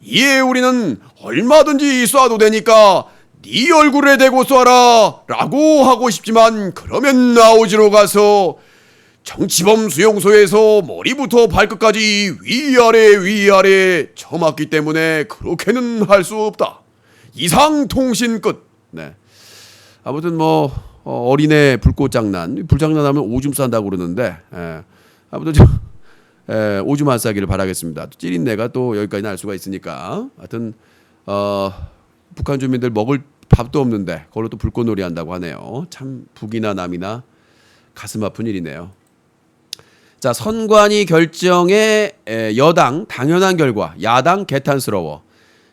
이에 우리는 얼마든지 쏴도 되니까 네 얼굴에 대고 쏴라 라고 하고 싶지만 그러면 나오지로 가서 정치범 수용소에서 머리부터 발끝까지 위아래 처맞기 때문에 그렇게는 할 수 없다. 이상 통신 끝. 네. 아무튼 뭐 어린애 불꽃장난, 불장난하면 오줌 싼다고 그러는데, 아무튼 오줌 안 싸기를 바라겠습니다. 찌린내가 또 여기까지 날 수가 있으니까. 하여튼 북한 주민들 먹을 밥도 없는데 그걸로 또 불꽃놀이 한다고 하네요. 참 북이나 남이나 가슴 아픈 일이네요. 자, 선관위 결정에 여당 당연한 결과, 야당 개탄스러워.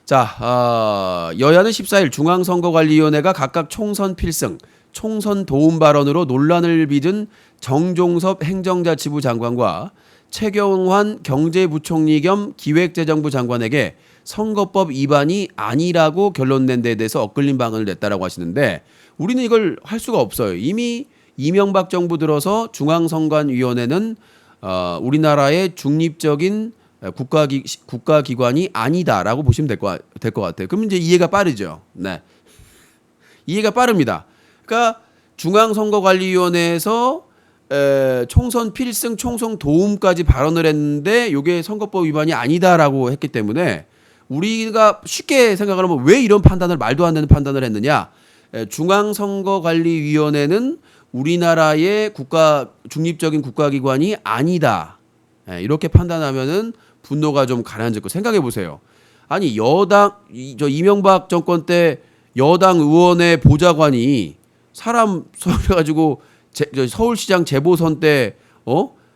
자, 여야는 14일 중앙선거관리위원회가 각각 총선 필승, 총선 도움 발언으로 논란을 빚은 정종섭 행정자치부 장관과 최경환 경제부총리 겸 기획재정부 장관에게 선거법 위반이 아니라고 결론낸 데에 대해서 엇갈린 방안을 냈다라고 하시는데, 우리는 이걸 할 수가 없어요. 이미 이명박 정부 들어서 중앙선관위원회는 우리나라의 중립적인 국가기관이 아니다라고 보시면 될 것 같아요. 그럼 이제 이해가 빠르죠. 네, 이해가 빠릅니다. 그러니까 중앙선거관리위원회에서 총선 필승, 총선 도움까지 발언을 했는데 이게 선거법 위반이 아니다라고 했기 때문에 우리가 쉽게 생각을 하면 왜 이런 판단을, 말도 안 되는 판단을 했느냐. 중앙선거관리위원회는 우리나라의 중립적인 국가기관이 아니다. 이렇게 판단하면은 분노가 좀 가라앉을 거. 생각해 보세요. 아니, 이명박 정권 때 여당 의원의 보좌관이 사람 서울해가지고 서울시장 재보선 때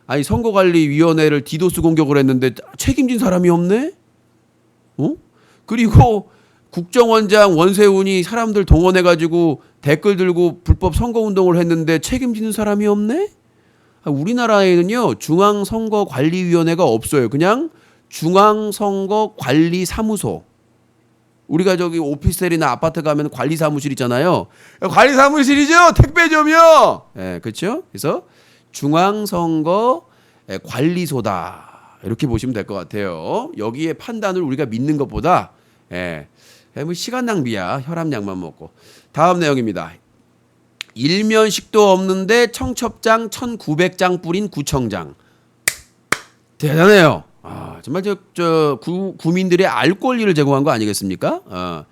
아니 선거관리위원회를 디도스 공격을 했는데 책임진 사람이 없네. 그리고 국정원장 원세훈이 사람들 동원해가지고 댓글 들고 불법 선거운동을 했는데 책임지는 사람이 없네. 우리나라에는요 중앙선거관리위원회가 없어요. 그냥 중앙선거관리사무소. 우리가 저기 오피스텔이나 아파트 가면 관리사무실 있잖아요. 관리사무실이죠. 택배점이요. 그렇죠. 그래서 중앙선거관리소다. 이렇게 보시면 될 것 같아요. 여기에 판단을 우리가 믿는 것보다 뭐 시간 낭비야. 혈압약만 먹고. 다음 내용입니다. 일면식도 없는데 청첩장 1900장 뿌린 구청장. 대단해요. 정말 구민들의 알 권리를 제공한 거 아니겠습니까?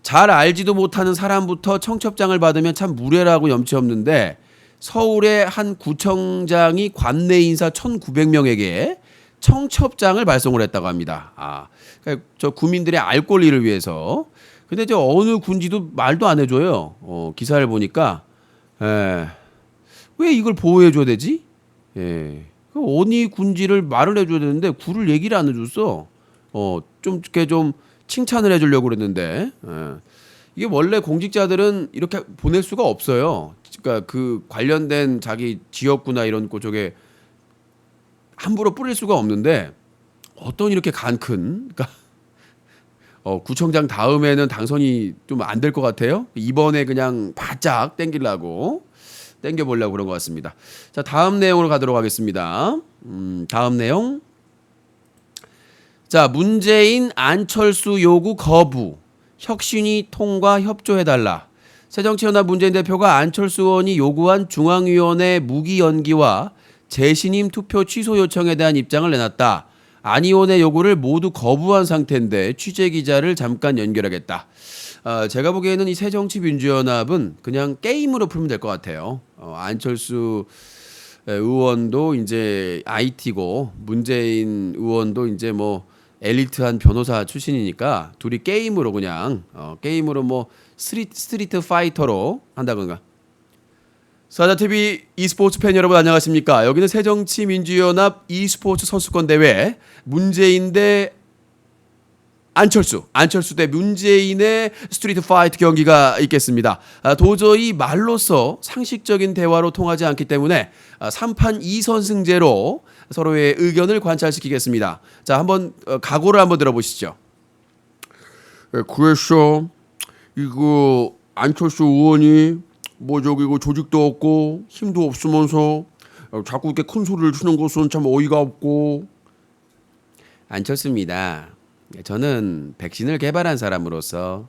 잘 알지도 못하는 사람부터 청첩장을 받으면 참 무례라고 염치 없는데 서울의 한 구청장이 관내 인사 1900명에게 청첩장을 발송을 했다고 합니다. 그러니까 저 구민들의 알 권리를 위해서. 근데 저 어느 군지도 말도 안 해줘요. 기사를 보니까 왜 이걸 보호해줘야 되지? 어느 군지를 말을 해줘야 되는데 구를 얘기를 안 해줬어. 좀 이렇게 좀 칭찬을 해주려고 그랬는데 이게 원래 공직자들은 이렇게 보낼 수가 없어요. 그러니까 그 관련된 자기 지역구나 이런 쪽에 함부로 뿌릴 수가 없는데 어떤 이렇게 간 큰 그러니까 구청장 다음에는 당선이 좀 안 될 것 같아요. 이번에 그냥 바짝 땡기려고 땡겨보려고 그런 것 같습니다. 자, 다음 내용으로 가도록 하겠습니다. 다음 내용. 자, 문재인 안철수 요구 거부. 혁신위 통과 협조해달라. 새정치연합 문재인 대표가 안철수 의원이 요구한 중앙위원회 무기 연기와 재신임 투표 취소 요청에 대한 입장을 내놨다. 안 의원의 요구를 모두 거부한 상태인데 취재 기자를 잠깐 연결하겠다. 제가 보기에는 이 새정치민주연합은 그냥 게임으로 풀면 될 것 같아요. 안철수 의원도 이제 IT고 문재인 의원도 이제 뭐 엘리트한 변호사 출신이니까 둘이 게임으로 그냥 게임으로 뭐 스트리트 파이터로 한다던가. 사자TV e스포츠 팬 여러분 안녕하십니까. 여기는 새정치민주연합 e스포츠 선수권 대회 문재인 대 안철수 대 문재인의 스트리트 파이트 경기가 있겠습니다. 도저히 말로써 상식적인 대화로 통하지 않기 때문에 3판 2선승제로 서로의 의견을 관찰시키겠습니다. 자, 한번 각오를 한번 들어보시죠. 그래서 이거 안철수 의원이 뭐 저기 그 조직도 없고 힘도 없으면서 자꾸 이렇게 큰 소리를 치는 것은 참 어이가 없고. 안철수입니다. 저는 백신을 개발한 사람으로서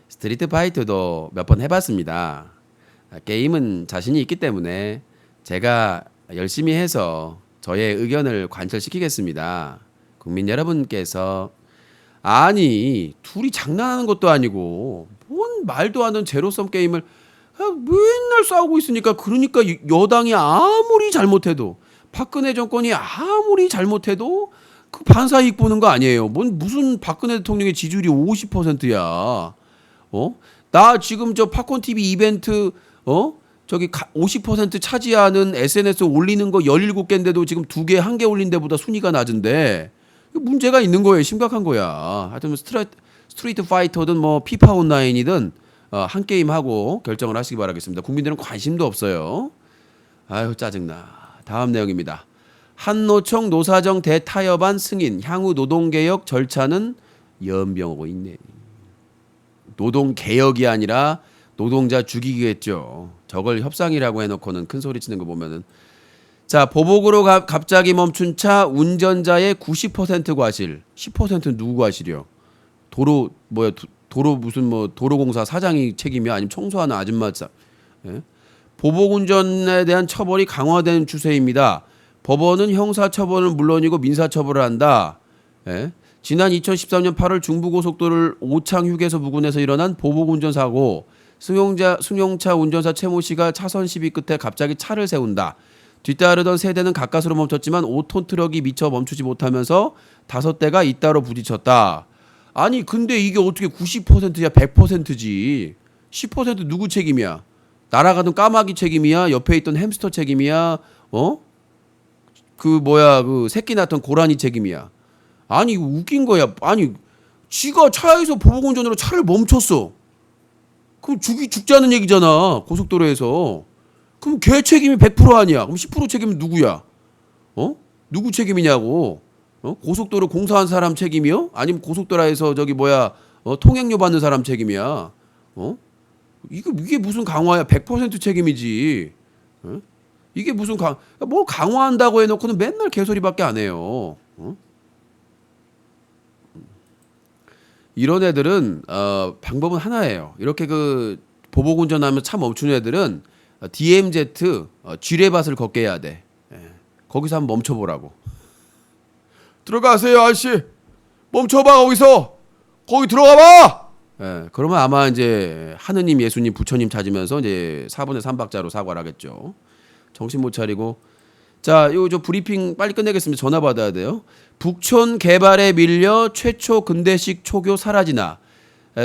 스트리트 파이터도 몇 번 해봤습니다. 게임은 자신이 있기 때문에 제가 열심히 해서 저의 의견을 관철시키겠습니다. 국민 여러분께서 아니 둘이 장난하는 것도 아니고 뭔 말도 안 되는 제로섬 게임을 맨날 싸우고 있으니까 그러니까 여당이 아무리 잘못해도 박근혜 정권이 아무리 잘못해도 그 반사이익 보는 거 아니에요. 무슨 박근혜 대통령의 지지율이 50%야. 나 지금 저 팝콘 TV 이벤트 저기 50% 차지하는 SNS 올리는 거 17개인데도 지금 2개, 1개 올린 데보다 순위가 낮은데 문제가 있는 거예요. 심각한 거야. 하여튼 스트리트 파이터든 뭐 피파 온라인이든 한 게임 하고 결정을 하시기 바라겠습니다. 국민들은 관심도 없어요. 아유 짜증나. 다음 내용입니다. 한노총 노사정 대타협안 승인 향후 노동개혁 절차는 연병하고 있네. 노동개혁이 아니라 노동자 죽이겠죠. 저걸 협상이라고 해놓고는 큰 소리 치는 거 보면은. 자, 보복으로 갑자기 멈춘 차 운전자의 90% 과실. 10%는 누구 과실이요? 도로 무슨 뭐 도로공사 사장이 책임이야? 아니면 청소하는 아줌마? 예? 보복 운전에 대한 처벌이 강화되는 추세입니다. 법원은 형사처벌은 물론이고 민사처벌을 한다. 예? 지난 2013년 8월 중부고속도로를 오창 휴게소 부근에서 일어난 보복운전 사고. 승용차 운전사 최모 씨가 차선 시비 끝에 갑자기 차를 세운다. 뒤따르던 세대는 가까스로 멈췄지만 5톤 트럭이 미처 멈추지 못하면서 5대가 잇따라 부딪혔다. 아니 근데 이게 어떻게 90%야 100%지. 10% 누구 책임이야? 날아가던 까마귀 책임이야? 옆에 있던 햄스터 책임이야? 그 새끼 낳던 고라니 책임이야? 아니 이거 웃긴 거야. 아니 지가 차에서 보복운전으로 차를 멈췄어. 그럼 죽자는 얘기잖아. 고속도로에서. 그럼 걔 책임이 100% 아니야. 그럼 10% 책임은 누구야? 누구 책임이냐고. 고속도로 공사한 사람 책임이요? 아니면 고속도로에서 통행료 받는 사람 책임이야? 이게 무슨 강화야? 100% 책임이지. 이게 무슨 뭘 강화한다고 해놓고는 맨날 개소리밖에 안 해요. 이런 애들은 방법은 하나예요. 이렇게 그 보복 운전하면 차 멈추는 애들은 DMZ 쥐레밭을 걷게 해야 돼. 예. 거기서 한번 멈춰보라고. 들어가세요 아저씨. 멈춰봐 거기서. 거기 들어가봐. 예. 그러면 아마 이제 하느님, 예수님, 부처님 찾으면서 이제 4분의 3박자로 사과를 하겠죠. 정신 못 차리고. 자, 요 저 브리핑 빨리 끝내겠습니다. 전화 받아야 돼요. 북촌 개발에 밀려 최초 근대식 초교 사라지나.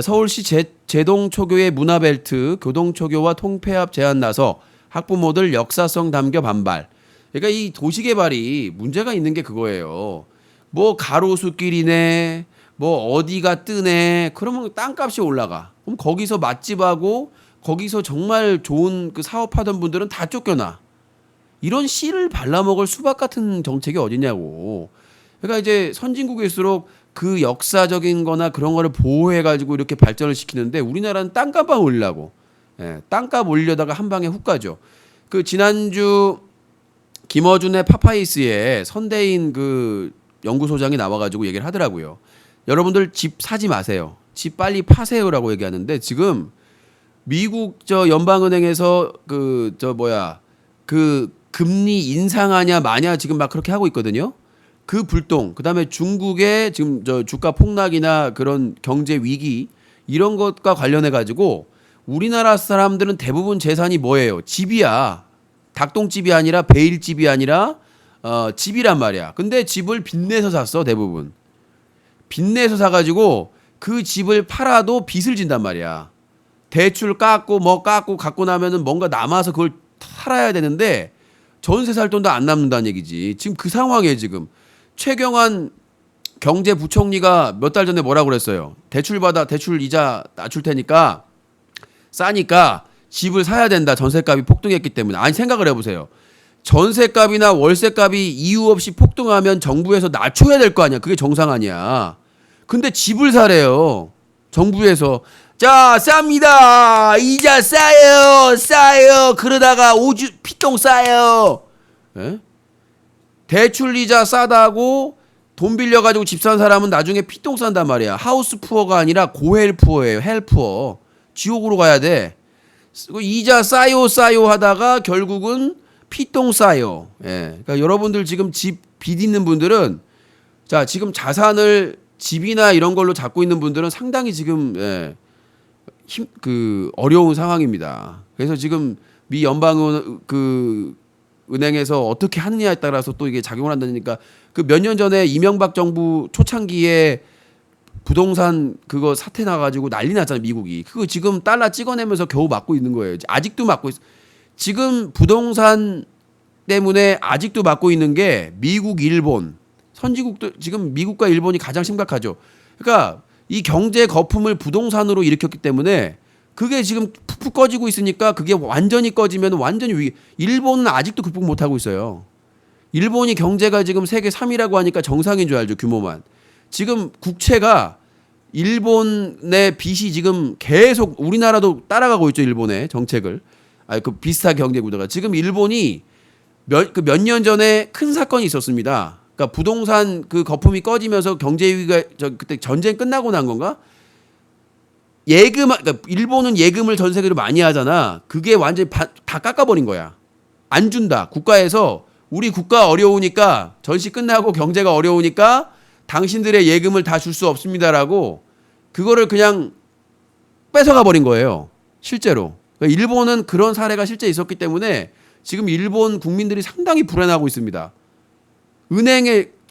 서울시 제동 초교의 문화벨트, 교동 초교와 통폐합 제안 나서 학부모들 역사성 담겨 반발. 그러니까 이 도시 개발이 문제가 있는 게 그거예요. 뭐 가로수길이네, 뭐 어디가 뜨네, 그러면 땅값이 올라가. 그럼 거기서 맛집하고 거기서 정말 좋은 그 사업하던 분들은 다 쫓겨나. 이런 씨를 발라먹을 수박 같은 정책이 어디냐고. 그러니까 이제 선진국일수록 그 역사적인 거나 그런 거를 보호해가지고 이렇게 발전을 시키는데 우리나라는 땅값만 올리려고. 예, 땅값 올려다가 한 방에 훅 가죠. 그 지난주 김어준의 파파이스에 선대인 그 연구소장이 나와가지고 얘기를 하더라고요. 여러분들 집 사지 마세요. 집 빨리 파세요라고 얘기하는데 지금 미국 저 연방은행에서 그 금리 인상하냐 마냐 지금 막 그렇게 하고 있거든요. 그 불똥, 그다음에 중국의 지금 저 주가 폭락이나 그런 경제 위기 이런 것과 관련해 가지고 우리나라 사람들은 대부분 재산이 뭐예요? 집이야. 닭똥집이 아니라 베일집이 아니라 집이란 말이야. 근데 집을 빚내서 샀어 대부분. 빚내서 사가지고 그 집을 팔아도 빚을 진단 말이야. 대출 깎고 뭐 깎고 갖고 나면은 뭔가 남아서 그걸 살아야 되는데 전세 살 돈도 안 남는다는 얘기지. 지금 그 상황이에요 지금. 최경환 경제부총리가 몇 달 전에 뭐라고 그랬어요? 대출 이자 낮출 테니까 싸니까 집을 사야 된다. 전세값이 폭등했기 때문에. 아니 생각을 해보세요. 전세값이나 월세값이 이유 없이 폭등하면 정부에서 낮춰야 될 거 아니야. 그게 정상 아니야. 근데 집을 사래요. 정부에서. 자, 쌉니다. 이자 싸요. 그러다가 피똥 싸요. 예? 대출 이자 싸다고 돈 빌려가지고 집 산 사람은 나중에 피똥 싼단 말이야. 하우스 푸어가 아니라 고헬 푸어예요. 헬 푸어. 지옥으로 가야 돼. 이자 싸요 하다가 결국은 피똥 싸요. 예. 그러니까 여러분들 지금 집 빚 있는 분들은 자 지금 자산을 집이나 이런 걸로 잡고 있는 분들은 상당히 지금 어려운 상황입니다. 그래서 지금 미 연방 은행에서 어떻게 하느냐에 따라서 또 이게 작용을 한다니까 그 몇 년 전에 이명박 정부 초창기에 부동산 그거 사태 나가지고 난리 났잖아요 미국이. 그거 지금 달러 찍어내면서 겨우 막고 있는 거예요. 아직도 막고 지금 부동산 때문에 아직도 막고 있는 게 미국, 일본, 선진국도 지금 미국과 일본이 가장 심각하죠. 그러니까 이 경제 거품을 부동산으로 일으켰기 때문에 그게 지금 푹푹 꺼지고 있으니까 그게 완전히 꺼지면 완전히 위기. 일본은 아직도 극복 못 하고 있어요. 일본이 경제가 지금 세계 3위라고 하니까 정상인 줄 알죠 규모만. 지금 국채가 일본의 빚이 지금 계속 우리나라도 따라가고 있죠 일본의 정책을. 그 비슷한 경제 구도가 지금 일본이 몇 년 전에 큰 사건이 있었습니다. 그러니까 부동산 그 거품이 꺼지면서 경제 위기가 그때 전쟁 끝나고 난 건가? 그러니까 일본은 예금을 전 세계로 많이 하잖아. 그게 완전히 다 깎아버린 거야. 안 준다. 국가에서 우리 국가 어려우니까 전시 끝나고 경제가 어려우니까 당신들의 예금을 다 줄 수 없습니다라고 그거를 그냥 뺏어가 버린 거예요. 실제로. 그러니까 일본은 그런 사례가 실제 있었기 때문에 지금 일본 국민들이 상당히 불안하고 있습니다.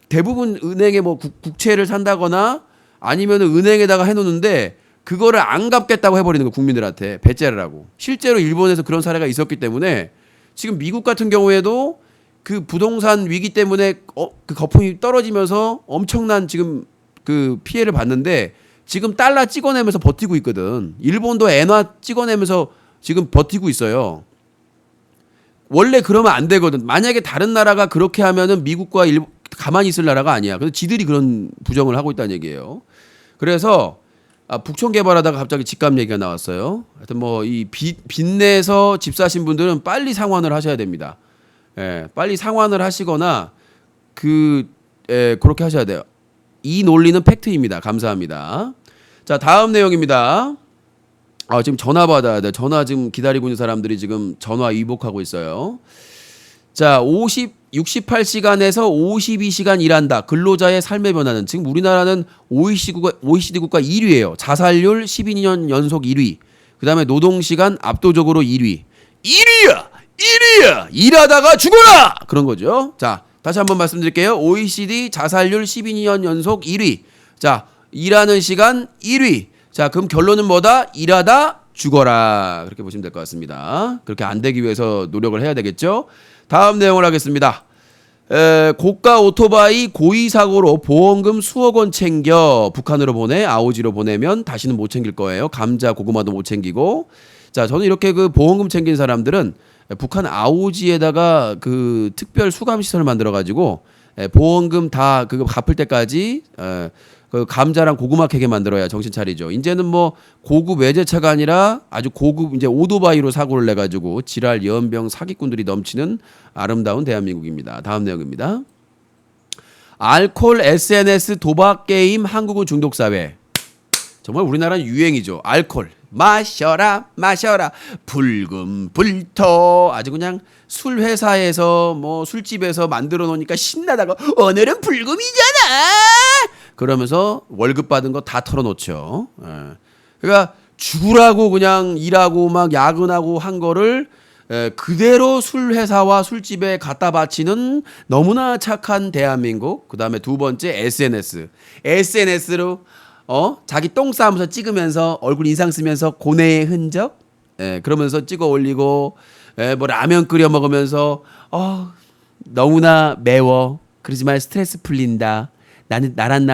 대부분 은행에 뭐 국채를 산다거나 아니면 은행에다가 해놓는데 그거를 안 갚겠다고 해버리는 거 국민들한테 배째를 하고. 실제로 일본에서 그런 사례가 있었기 때문에 지금 미국 같은 경우에도 그 부동산 위기 때문에 그 거품이 떨어지면서 엄청난 지금 그 피해를 봤는데 지금 달러 찍어내면서 버티고 있거든. 일본도 엔화 찍어내면서 지금 버티고 있어요. 원래 그러면 안 되거든. 만약에 다른 나라가 그렇게 하면은 미국과 가만히 있을 나라가 아니야. 그래서 지들이 그런 부정을 하고 있다는 얘기예요. 그래서 북촌 개발하다가 갑자기 집값 얘기가 나왔어요. 하여튼 뭐 이 빚내서 집 사신 분들은 빨리 상환을 하셔야 됩니다. 예, 빨리 상환을 하시거나 그 그렇게 하셔야 돼요. 이 논리는 팩트입니다. 감사합니다. 자, 다음 내용입니다. 지금 전화 받아야 돼. 전화 지금 기다리고 있는 사람들이 지금 전화 위복하고 있어요. 자, 68시간에서 52시간 일한다. 근로자의 삶의 변화는 지금 우리나라는 OECD 국가 1위예요. 자살률 12년 연속 1위. 그다음에 노동시간 압도적으로 1위. 1위야. 일하다가 죽어라. 그런 거죠. 자, 다시 한번 말씀드릴게요. OECD 자살률 12년 연속 1위. 자, 일하는 시간 1위. 자, 그럼 결론은 뭐다? 일하다 죽어라. 그렇게 보시면 될 것 같습니다. 그렇게 안 되기 위해서 노력을 해야 되겠죠. 다음 내용을 하겠습니다. 고가 오토바이 고의 사고로 보험금 수억 원 챙겨 북한으로 보내, 아오지로 보내면 다시는 못 챙길 거예요. 감자, 고구마도 못 챙기고. 자, 저는 이렇게 그 보험금 챙긴 사람들은 북한 아오지에다가 그 특별 수감 시설을 만들어 가지고 보험금 다 그거 갚을 때까지 그 감자랑 고구마 캐게 만들어야 정신 차리죠. 이제는 뭐 고급 외제차가 아니라 아주 고급 이제 오토바이로 사고를 내 가지고 지랄 연병 사기꾼들이 넘치는 아름다운 대한민국입니다. 다음 내용입니다. 알코올, SNS, 도박 게임, 한국은 중독 사회. 정말 우리나라는 유행이죠. 알코올. 마셔라 붉은 불토. 아주 그냥 술 회사에서 뭐 술집에서 만들어 놓으니까 신나다가 오늘은 불금이잖아 그러면서 월급 받은 거 다 털어놓죠. 그러니까 죽으라고 그냥 일하고 막 야근하고 한 거를 그대로 술 회사와 술집에 갖다 바치는 너무나 착한 대한민국. 그다음에 두 번째 SNS로 자기 똥 싸면서 찍으면서 얼굴 인상 쓰면서 고뇌의 흔적 그러면서 찍어 올리고 뭐 라면 끓여 먹으면서 너무나 매워 그러지만 스트레스 풀린다. 나란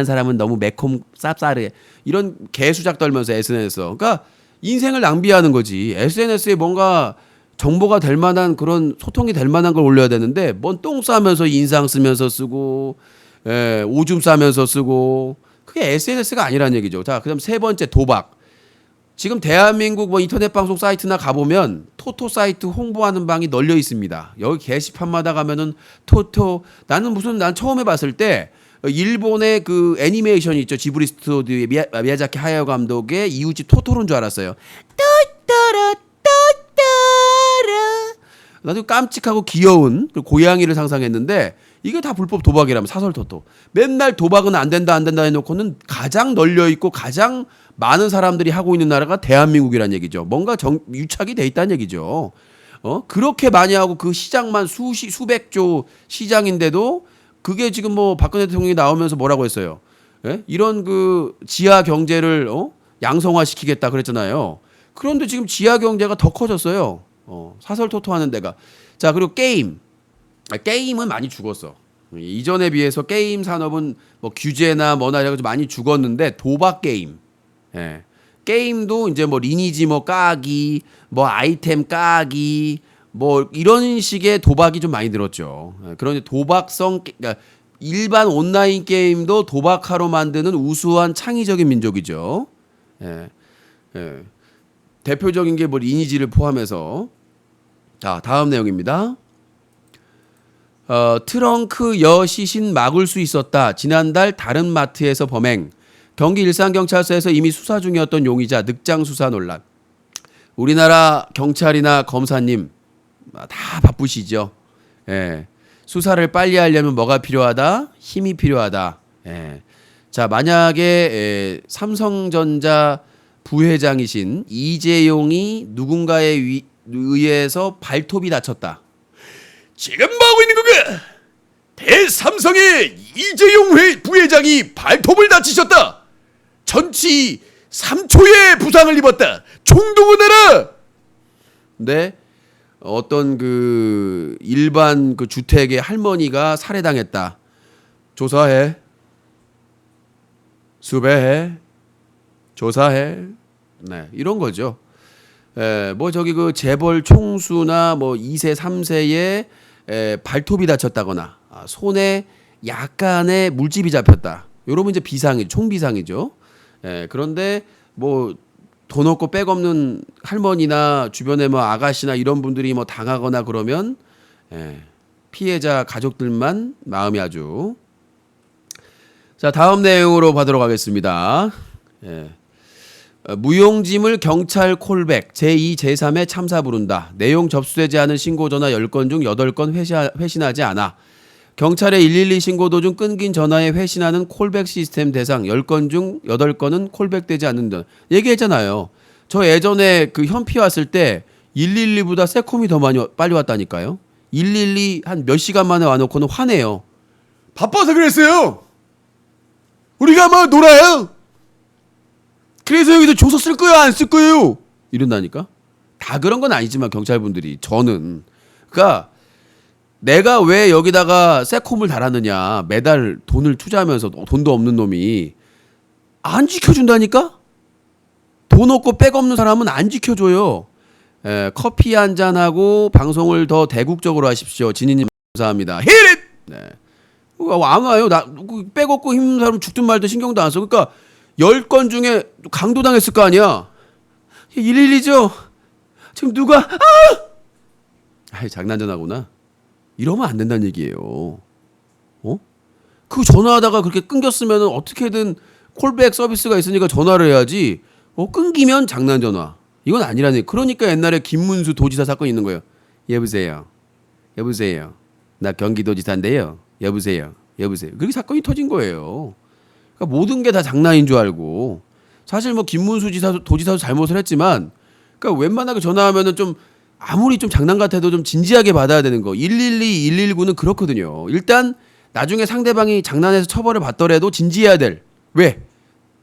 사람은 너무 매콤 쌉싸르해. 이런 개수작 떨면서 SNS. 그러니까 인생을 낭비하는 거지. SNS에 뭔가 정보가 될 만한 그런 소통이 될 만한 걸 올려야 되는데 뭔 똥 싸면서 인상 쓰면서 쓰고 오줌 싸면서 쓰고 그게 SNS가 아니라는 얘기죠. 자, 그다음 세 번째 도박. 지금 대한민국 뭐 인터넷 방송 사이트나 가보면 토토 사이트 홍보하는 방이 널려 있습니다. 여기 게시판마다 가면은 난 처음 해봤을 때 일본의 그 애니메이션이 있죠. 지브리 스튜디오의 미야자키 하야오 감독의 이웃집 토토로인 줄 알았어요. 토토로. 나도 깜찍하고 귀여운 그 고양이를 상상했는데 이게 다 불법 도박이라면 사설 토토. 맨날 도박은 안 된다 해놓고는 가장 널려 있고 가장 많은 사람들이 하고 있는 나라가 대한민국이란 얘기죠. 뭔가 유착이 돼 있다는 얘기죠. 그렇게 많이 하고 그 시장만 수백조 시장인데도 그게 지금 뭐 박근혜 대통령이 나오면서 뭐라고 했어요. 이런 그 지하 경제를 양성화시키겠다 그랬잖아요. 그런데 지금 지하 경제가 더 커졌어요. 사설 토토 하는 데가. 자, 그리고 게임은 많이 죽었어. 이전에 비해서 게임 산업은 뭐 규제나 뭐나 이래가지고 많이 죽었는데 도박 게임. 게임도 이제 뭐 리니지 뭐 까기, 뭐 아이템 까기, 뭐 이런 식의 도박이 좀 많이 늘었죠. 그런데 그러니까 일반 온라인 게임도 도박하러 만드는 우수한 창의적인 민족이죠. 대표적인 게 뭐 리니지를 포함해서. 자, 다음 내용입니다. 트렁크 여시신 막을 수 있었다. 지난달 다른 마트에서 범행. 경기 일산경찰서에서 이미 수사 중이었던 용의자 늑장 수사 논란. 우리나라 경찰이나 검사님 다 바쁘시죠. 수사를 빨리 하려면 뭐가 필요하다? 힘이 필요하다. 자, 만약에 삼성전자 부회장이신 이재용이 누군가에 의해서 발톱이 다쳤다. 지금 뭐하고 있는 건가? 대삼성의 이재용 부회장이 발톱을 다치셨다. 전치 3초의 부상을 입었다. 총동원하라. 네. 어떤 그 일반 그 주택의 할머니가 살해당했다. 조사해. 수배해. 조사해. 네, 이런 거죠. 뭐 저기 그 재벌 총수나 뭐 2세, 3세의 발톱이 다쳤다거나 손에 약간의 물집이 잡혔다. 요러면 이제 비상이죠. 총비상이죠. 그런데 뭐 돈 없고 백 없는 할머니나 주변에 뭐 아가씨나 이런 분들이 뭐 당하거나 그러면 피해자 가족들만 마음이 아주. 자, 다음 내용으로 가도록 하겠습니다. 예. 무용지물 경찰 콜백 제2, 제3의 참사 부른다. 내용 접수되지 않은 신고 전화 10건 중 8건 회신하지 않아. 경찰에 112 신고 도중 끊긴 전화에 회신하는 콜백 시스템 대상 10건 중 8건은 콜백되지 않는다. 얘기했잖아요. 저 예전에 그 현피 왔을 때 112보다 새콤이 더 빨리 왔다니까요. 112 한 몇 시간 만에 와놓고는 화내요. 바빠서 그랬어요. 우리가 뭐 놀아요. 그래서 여기서 조서 쓸 거야 안 쓸 거예요. 이런다니까. 다 그런 건 아니지만 경찰분들이 저는 그러니까 내가 왜 여기다가 새콤을 달았느냐. 매달 돈을 투자하면서 돈도 없는 놈이 안 지켜준다니까. 돈 없고 백 없는 사람은 안 지켜줘요. 커피 한 잔하고 방송을 더 대국적으로 하십시오. 진희님 감사합니다. 히릿. 네. 안 와요. 백 없고 힘든 사람 죽든 말든 신경도 안 써. 그러니까 10건 중에 강도당했을 거 아니야. 112죠. 지금 누가 아이 장난전화구나. 이러면 안 된다는 얘기예요. 어? 그 전화하다가 그렇게 끊겼으면 어떻게든 콜백 서비스가 있으니까 전화를 해야지. 끊기면 장난전화. 이건 아니라니. 그러니까 옛날에 김문수 도지사 사건 있는 거예요. 여보세요. 여보세요. 나 경기도지사인데요. 여보세요. 여보세요. 그렇게 사건이 터진 거예요. 그러니까 모든 게 다 장난인 줄 알고. 사실 뭐 김문수 도지사도 잘못을 했지만 그러니까 웬만하게 전화하면은 좀 아무리 좀 장난 같아도 좀 진지하게 받아야 되는 거. 112, 119는 그렇거든요. 일단 나중에 상대방이 장난해서 처벌을 받더라도 진지해야 될. 왜?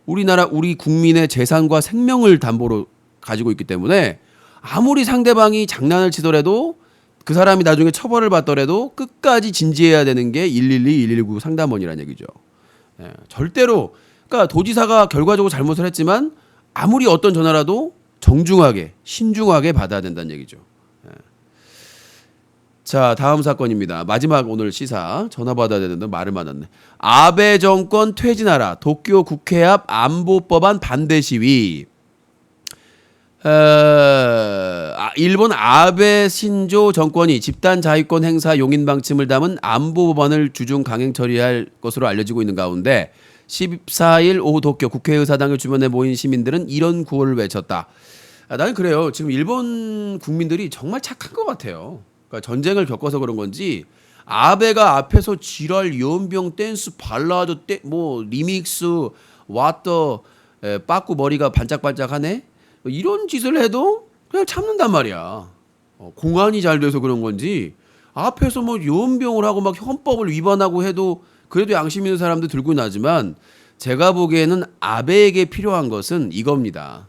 우리나라 우리 국민의 재산과 생명을 담보로 가지고 있기 때문에 아무리 상대방이 장난을 치더라도 그 사람이 나중에 처벌을 받더라도 끝까지 진지해야 되는 게 112, 119 상담원이라는 얘기죠. 절대로 그러니까 도지사가 결과적으로 잘못을 했지만 아무리 어떤 전화라도 정중하게 신중하게 받아야 된다는 얘기죠. 자, 다음 사건입니다. 마지막 오늘 시사. 전화 받아야 되는데 말을 많았네. 아베 정권 퇴진하라. 도쿄 국회 앞 안보법안 반대 시위. 일본 아베 신조 정권이 집단 자위권 행사 용인 방침을 담은 안보법안을 주중 강행 처리할 것으로 알려지고 있는 가운데 14일 오후 도쿄 국회의사당을 주변에 모인 시민들은 이런 구호를 외쳤다. 나는 그래요. 지금 일본 국민들이 정말 착한 것 같아요. 그러니까 전쟁을 겪어서 그런 건지 아베가 앞에서 지랄 연병 댄스 발라드 뭐 리믹스 왔더 빠꾸 머리가 반짝반짝하네. 이런 짓을 해도 그냥 참는단 말이야. 공안이 잘 돼서 그런 건지 앞에서 뭐 연병을 하고 막 헌법을 위반하고 해도 그래도 양심 있는 사람들 들고 나지만 제가 보기에는 아베에게 필요한 것은 이겁니다.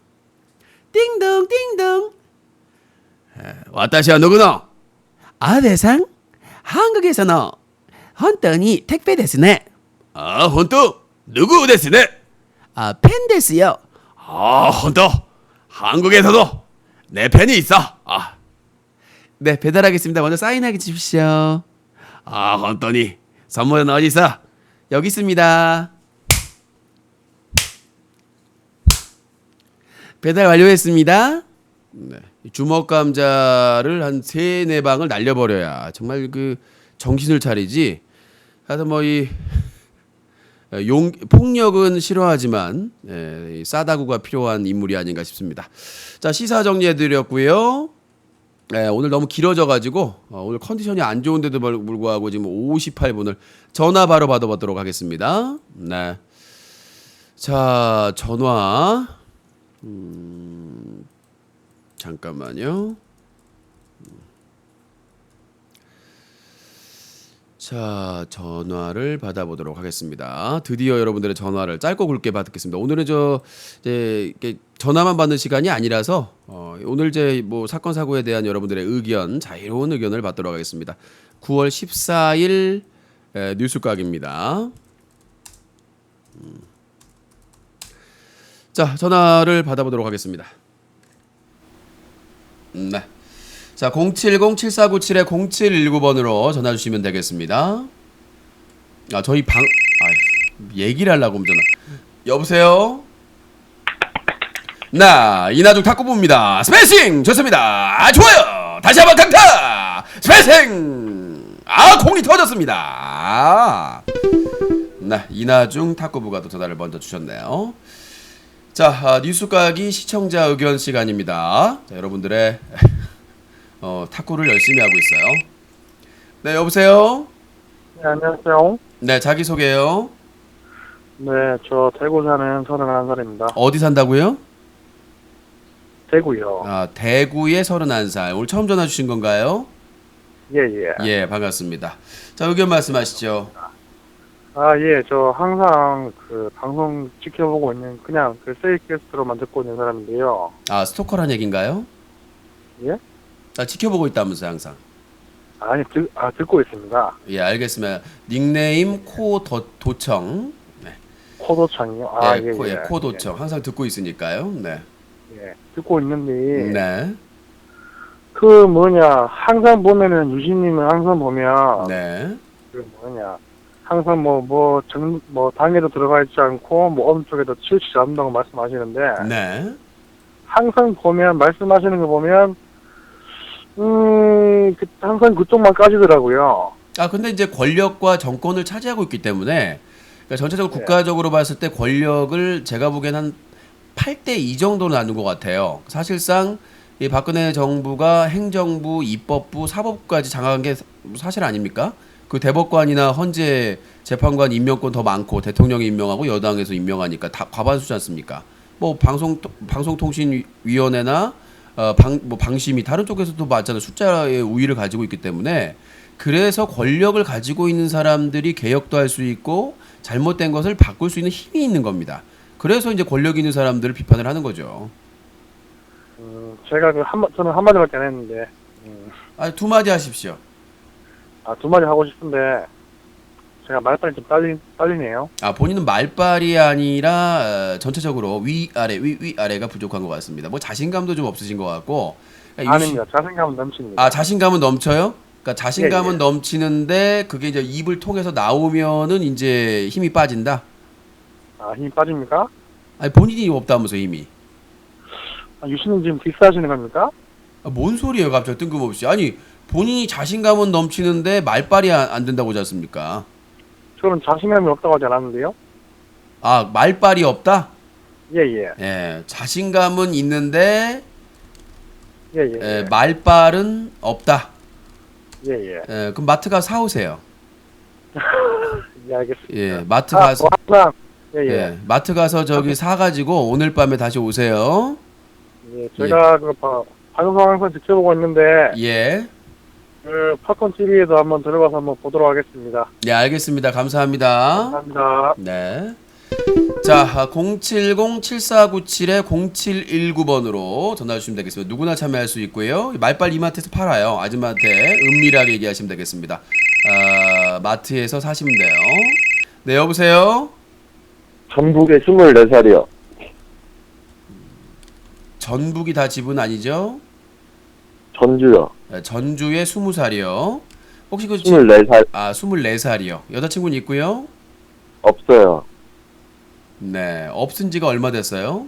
띵동 띵동. 와타시와 누구노? 아베상 한국에서는 혼돈이 택배ですね. 아, 혼또 누구 데스네? 팬ですよ. 아, 혼또 한국에서도 내 팬이 있어. 네, 배달하겠습니다. 먼저 사인하게 주십시오. 혼또니 선물은 어디 있어? 여기 있습니다. 배달 완료했습니다. 네. 주먹 감자를 한 3-4방을 날려버려야 정말 그 정신을 차리지. 하여튼 뭐 이 폭력은 싫어하지만 이 싸다구가 필요한 인물이 아닌가 싶습니다. 자, 시사 정리해드렸고요. 오늘 너무 길어져가지고 오늘 컨디션이 안 좋은데도 불구하고 지금 58분을 전화 바로 받아보도록 하겠습니다. 네. 자, 전화. 잠깐만요. 자, 전화를 받아보도록 하겠습니다. 드디어 여러분들의 전화를 짧고 굵게 받겠습니다. 오늘은 이제 전화만 받는 시간이 아니라서 오늘 뭐 사건 사고에 대한 여러분들의 의견, 자유로운 의견을 받도록 하겠습니다. 9월 14일 뉴스각입니다. 자, 전화를 받아보도록 하겠습니다. 네. 자, 070-7497-0719번으로 전화 주시면 되겠습니다. 저희 얘기를 하려고 하면 전화. 여보세요? 나 이나중 탁구부입니다. 스매싱 좋습니다. 좋아요. 다시 한번 강타. 스매싱. 아, 공이 터졌습니다. 네, 이나중 탁구부가 또 전화를 먼저 주셨네요. 자, 뉴스 까기 시청자 의견 시간입니다. 자, 여러분들의 탁구를 열심히 하고 있어요. 네, 여보세요? 네, 안녕하세요. 네, 자기소개요. 네, 저 대구 사는 31살입니다. 어디 산다고요? 대구요. 아, 대구의 31살. 오늘 처음 전화 주신 건가요? 예, 예. 예, 반갑습니다. 자, 의견 말씀하시죠. 아, 예, 저 항상 그 방송 지켜보고 있는 그냥 그 세이캐스트로만 듣고 있는 사람인데요. 아, 스토커란 얘기인가요? 예? 아, 지켜보고 있다면서요, 항상. 아니, 듣고 있습니다. 예, 알겠습니다. 닉네임 코도청. 네. 코도창이요? 아, 예, 예, 코, 예. 코도청. 항상 듣고 있으니까요. 네. 예, 듣고 있는데, 네. 그 뭐냐, 항상 보면은, 유신님은 항상 보면, 네. 그 뭐냐, 항상 당에도 들어가 있지 않고, 어느 쪽에도 치우치지 않는다고 말씀하시는데, 네. 항상 보면, 말씀하시는 거 보면, 항상 그쪽만 까지더라고요. 아, 근데 이제 권력과 정권을 차지하고 있기 때문에 그러니까 전체적으로 네. 국가적으로 봤을 때 권력을 제가 보기엔 한 8대 2 정도로 나눈 것 같아요. 사실상 이 박근혜 정부가 행정부, 입법부, 사법부까지 장악한 게 사실 아닙니까? 그 대법관이나 헌재 재판관 임명권 더 많고 대통령이 임명하고 여당에서 임명하니까 다 과반수지 않습니까? 뭐 방송통신위원회나 방심이 다른 쪽에서도 맞잖아요. 숫자의 우위를 가지고 있기 때문에 그래서 권력을 가지고 있는 사람들이 개혁도 할 수 있고 잘못된 것을 바꿀 수 있는 힘이 있는 겁니다. 그래서 이제 권력 있는 사람들을 비판을 하는 거죠. 제가 저는 한마디밖에 안 했는데, 아, 두 마디 하십시오. 두 마디 하고 싶은데, 제가 말빨이 좀 딸리네요. 아, 본인은 말빨이 아니라 전체적으로 위아래가 부족한 것 같습니다. 뭐 자신감도 좀 없으신 것 같고. 그러니까 아닙니다. 자신감은 넘칩니다. 아, 자신감은 넘쳐요? 그러니까 자신감은 예, 예. 넘치는데 그게 이제 입을 통해서 나오면은 이제 힘이 빠진다. 힘이 빠집니까? 아니, 본인이 없다면서 힘이. 유신님 지금 디스하시는 겁니까? 아, 뭔 소리예요, 갑자기 뜬금없이. 아니, 본인이 자신감은 넘치는데 말빨이 안 된다고 하지 않습니까? 저는 자신감이 없다고 하지 않았는데요. 아, 말빨이 없다? 예, 예. 예, 자신감은 있는데 예, 예. 예, 말빨은 없다. 예, 예. 예, 그럼 마트 가서 사오세요. 예, 알겠습니다. 예, 마트 가서 항상, 예, 예. 예, 마트 가서 저기 사가지고 오늘 밤에 다시 오세요. 예, 제가 방송 항상 지켜보고 있는데, 예, 그 팝콘 TV에도 한번 들어가서 한번 보도록 하겠습니다. 네, 알겠습니다. 감사합니다. 감사합니다. 네. 자, 070-7497-0719번으로 전화 주시면 되겠습니다. 누구나 참여할 수 있고요. 말빨 이마트에서 팔아요. 아줌마한테 은밀하게 얘기하시면 되겠습니다. 마트에서 사시면 돼요. 네, 여보세요? 전북에 24살이요. 전북이 다 집은 아니죠? 전주요. 네, 전주에 20살이요. 혹시 그 24살 24살이요. 여자친구는 있고요? 없어요. 네, 없은 지가 얼마 됐어요?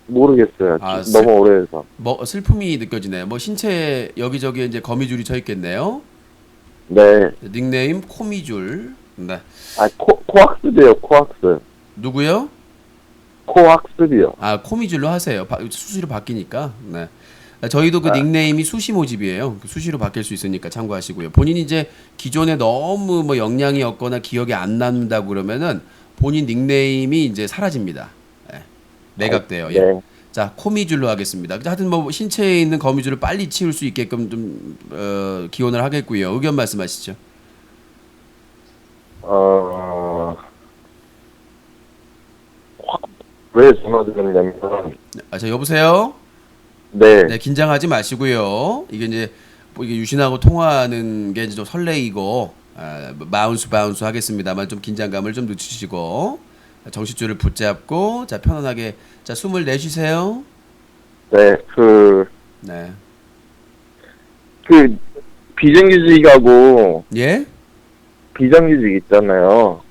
모르겠어요. 아, 너무 오래돼서. 뭐 슬픔이 느껴지네요. 뭐 신체 여기저기 이제 거미줄이 쳐 있겠네요. 네. 닉네임 코미줄. 네. 코학습이에요. 코학습. 누구요? 코학습이요. 아, 코미줄로 하세요. 수시로 바뀌니까. 네. 저희도 그 닉네임이 수시 모집이에요. 수시로 바뀔 수 있으니까 참고하시고요. 본인이 이제 기존에 너무 뭐 역량이 없거나 기억이 안 난다고 그러면은 본인 닉네임이 이제 사라집니다. 네. 매각돼요. 예. 네. 자, 코미줄로 하겠습니다. 하여튼 뭐 신체에 있는 거미줄을 빨리 치울 수 있게끔 좀 기원을 하겠고요. 의견 말씀하시죠. 왜 전화드렸냐면, 자, 여보세요? 네. 네, 긴장하지 마시고요. 이게 이제 뭐 이게 유신하고 통화하는 게 이제 좀 설레이고 바운스 하겠습니다만 좀 긴장감을 좀 늦추시고 정신줄을 붙잡고 자, 편안하게 자, 숨을 내쉬세요. 네, 네. 비정규직하고 예? 비정규직 있잖아요.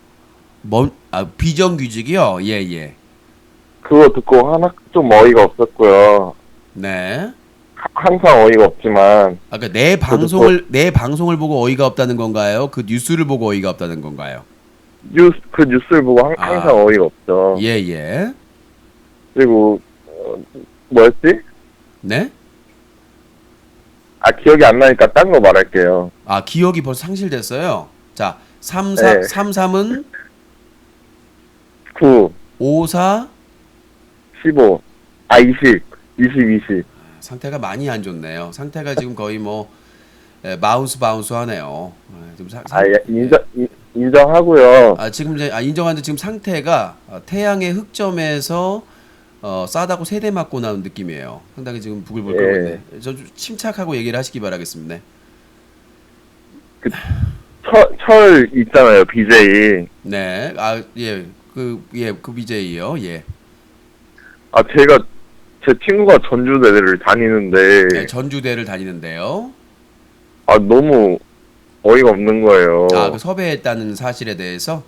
비정규직이요? 예, 예. 그거 듣고 하나 좀 어이가 없었고요. 네. 항상 어이가 없지만 아까 내 방송을 보고 어이가 없다는 건가요? 그 뉴스를 보고 어이가 없다는 건가요? 그 뉴스를 보고 항상 어이가 없죠. 예, 예. 그리고 뭐였지? 네? 기억이 안 나니까 딴 거 말할게요. 아, 기억이 벌써 상실됐어요. 자, 네. 33은 9, 54 15, 20. 상태가 많이 안 좋네요. 상태가 지금 거의 뭐 마우스 하네요. 좀 인정하고요. 지금 이제 인정하는데 지금 상태가 태양의 흑점에서 싸다고 세대 맞고 나온 느낌이에요. 상당히 지금 부글부글 끓고 있네. 저 좀 침착하고 얘기를 하시기 바라겠습니다. 철 있잖아요, BJ. 네, 그 BJ요. 예. 제 친구가 전주대를 다니는데 네, 전주대를 다니는데요. 너무 어이가 없는 거예요. 그 섭외했다는 사실에 대해서.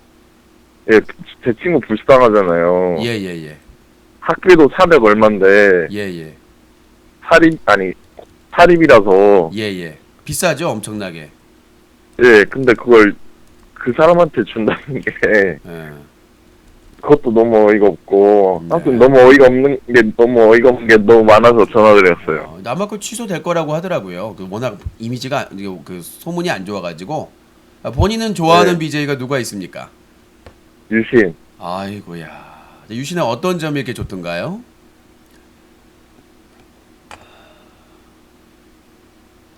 예, 제 친구 불쌍하잖아요. 예. 학비도 400 얼마인데 예. 사립이라서 예. 비싸죠, 엄청나게. 예, 근데 그걸 그 사람한테 준다는 게 예. 그것도 너무 어이가 없고 네. 아무튼 너무 어이가 없는 게 너무 많아서 전화드렸어요. 아마 그 취소될 거라고 하더라고요. 그 워낙 이미지가 그 소문이 안 좋아가지고. 본인은 좋아하는 네. BJ가 누가 있습니까? 유신. 아이고야. 유신아 어떤 점이 이렇게 좋던가요?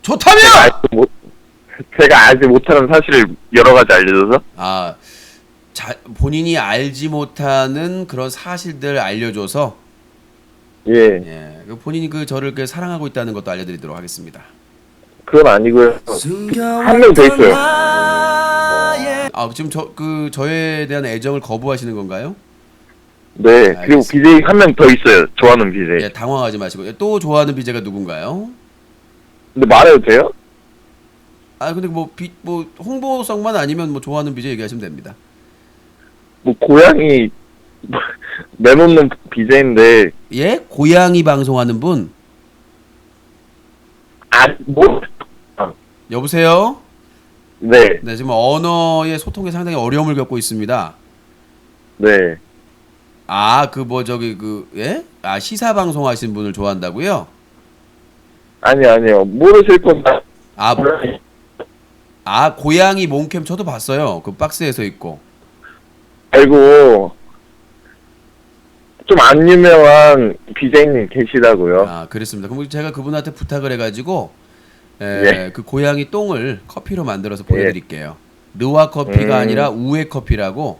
좋다면! 제가 알지 못하는 사실을 여러 가지 알려줘서 본인이 알지 못하는 그런 사실들 알려줘서 예, 본인이 저를 사랑하고 있다는 것도 알려드리도록 하겠습니다. 그건 아니고요. 한 명 더 있어요. 지금 저에 대한 애정을 거부하시는 건가요? 네, 그리고 알겠습니다. BJ 한 명 더 있어요. 좋아하는 BJ. 예, 당황하지 마시고. 또 좋아하는 BJ가 누군가요? 근데 말해도 돼요? 근데 뭐 홍보성만 아니면 뭐 좋아하는 BJ 얘기하시면 됩니다. 고양이 내놓는 BJ인데 예? 고양이 방송하는 분? 여보세요? 네, 네, 지금 언어의 소통에 상당히 어려움을 겪고 있습니다. 네. 예? 시사 방송 하시는 분을 좋아한다고요? 아니요. 모르실 건데. 고양이 몽캠 저도 봤어요. 그 박스에서 있고. 알고 좀 안 유명한 BJ님 계시다고요. 그랬습니다. 그럼 제가 그분한테 부탁을 해가지고 예. 그 고양이 똥을 커피로 만들어서 보내드릴게요. 르와 커피가 아니라 우에 커피라고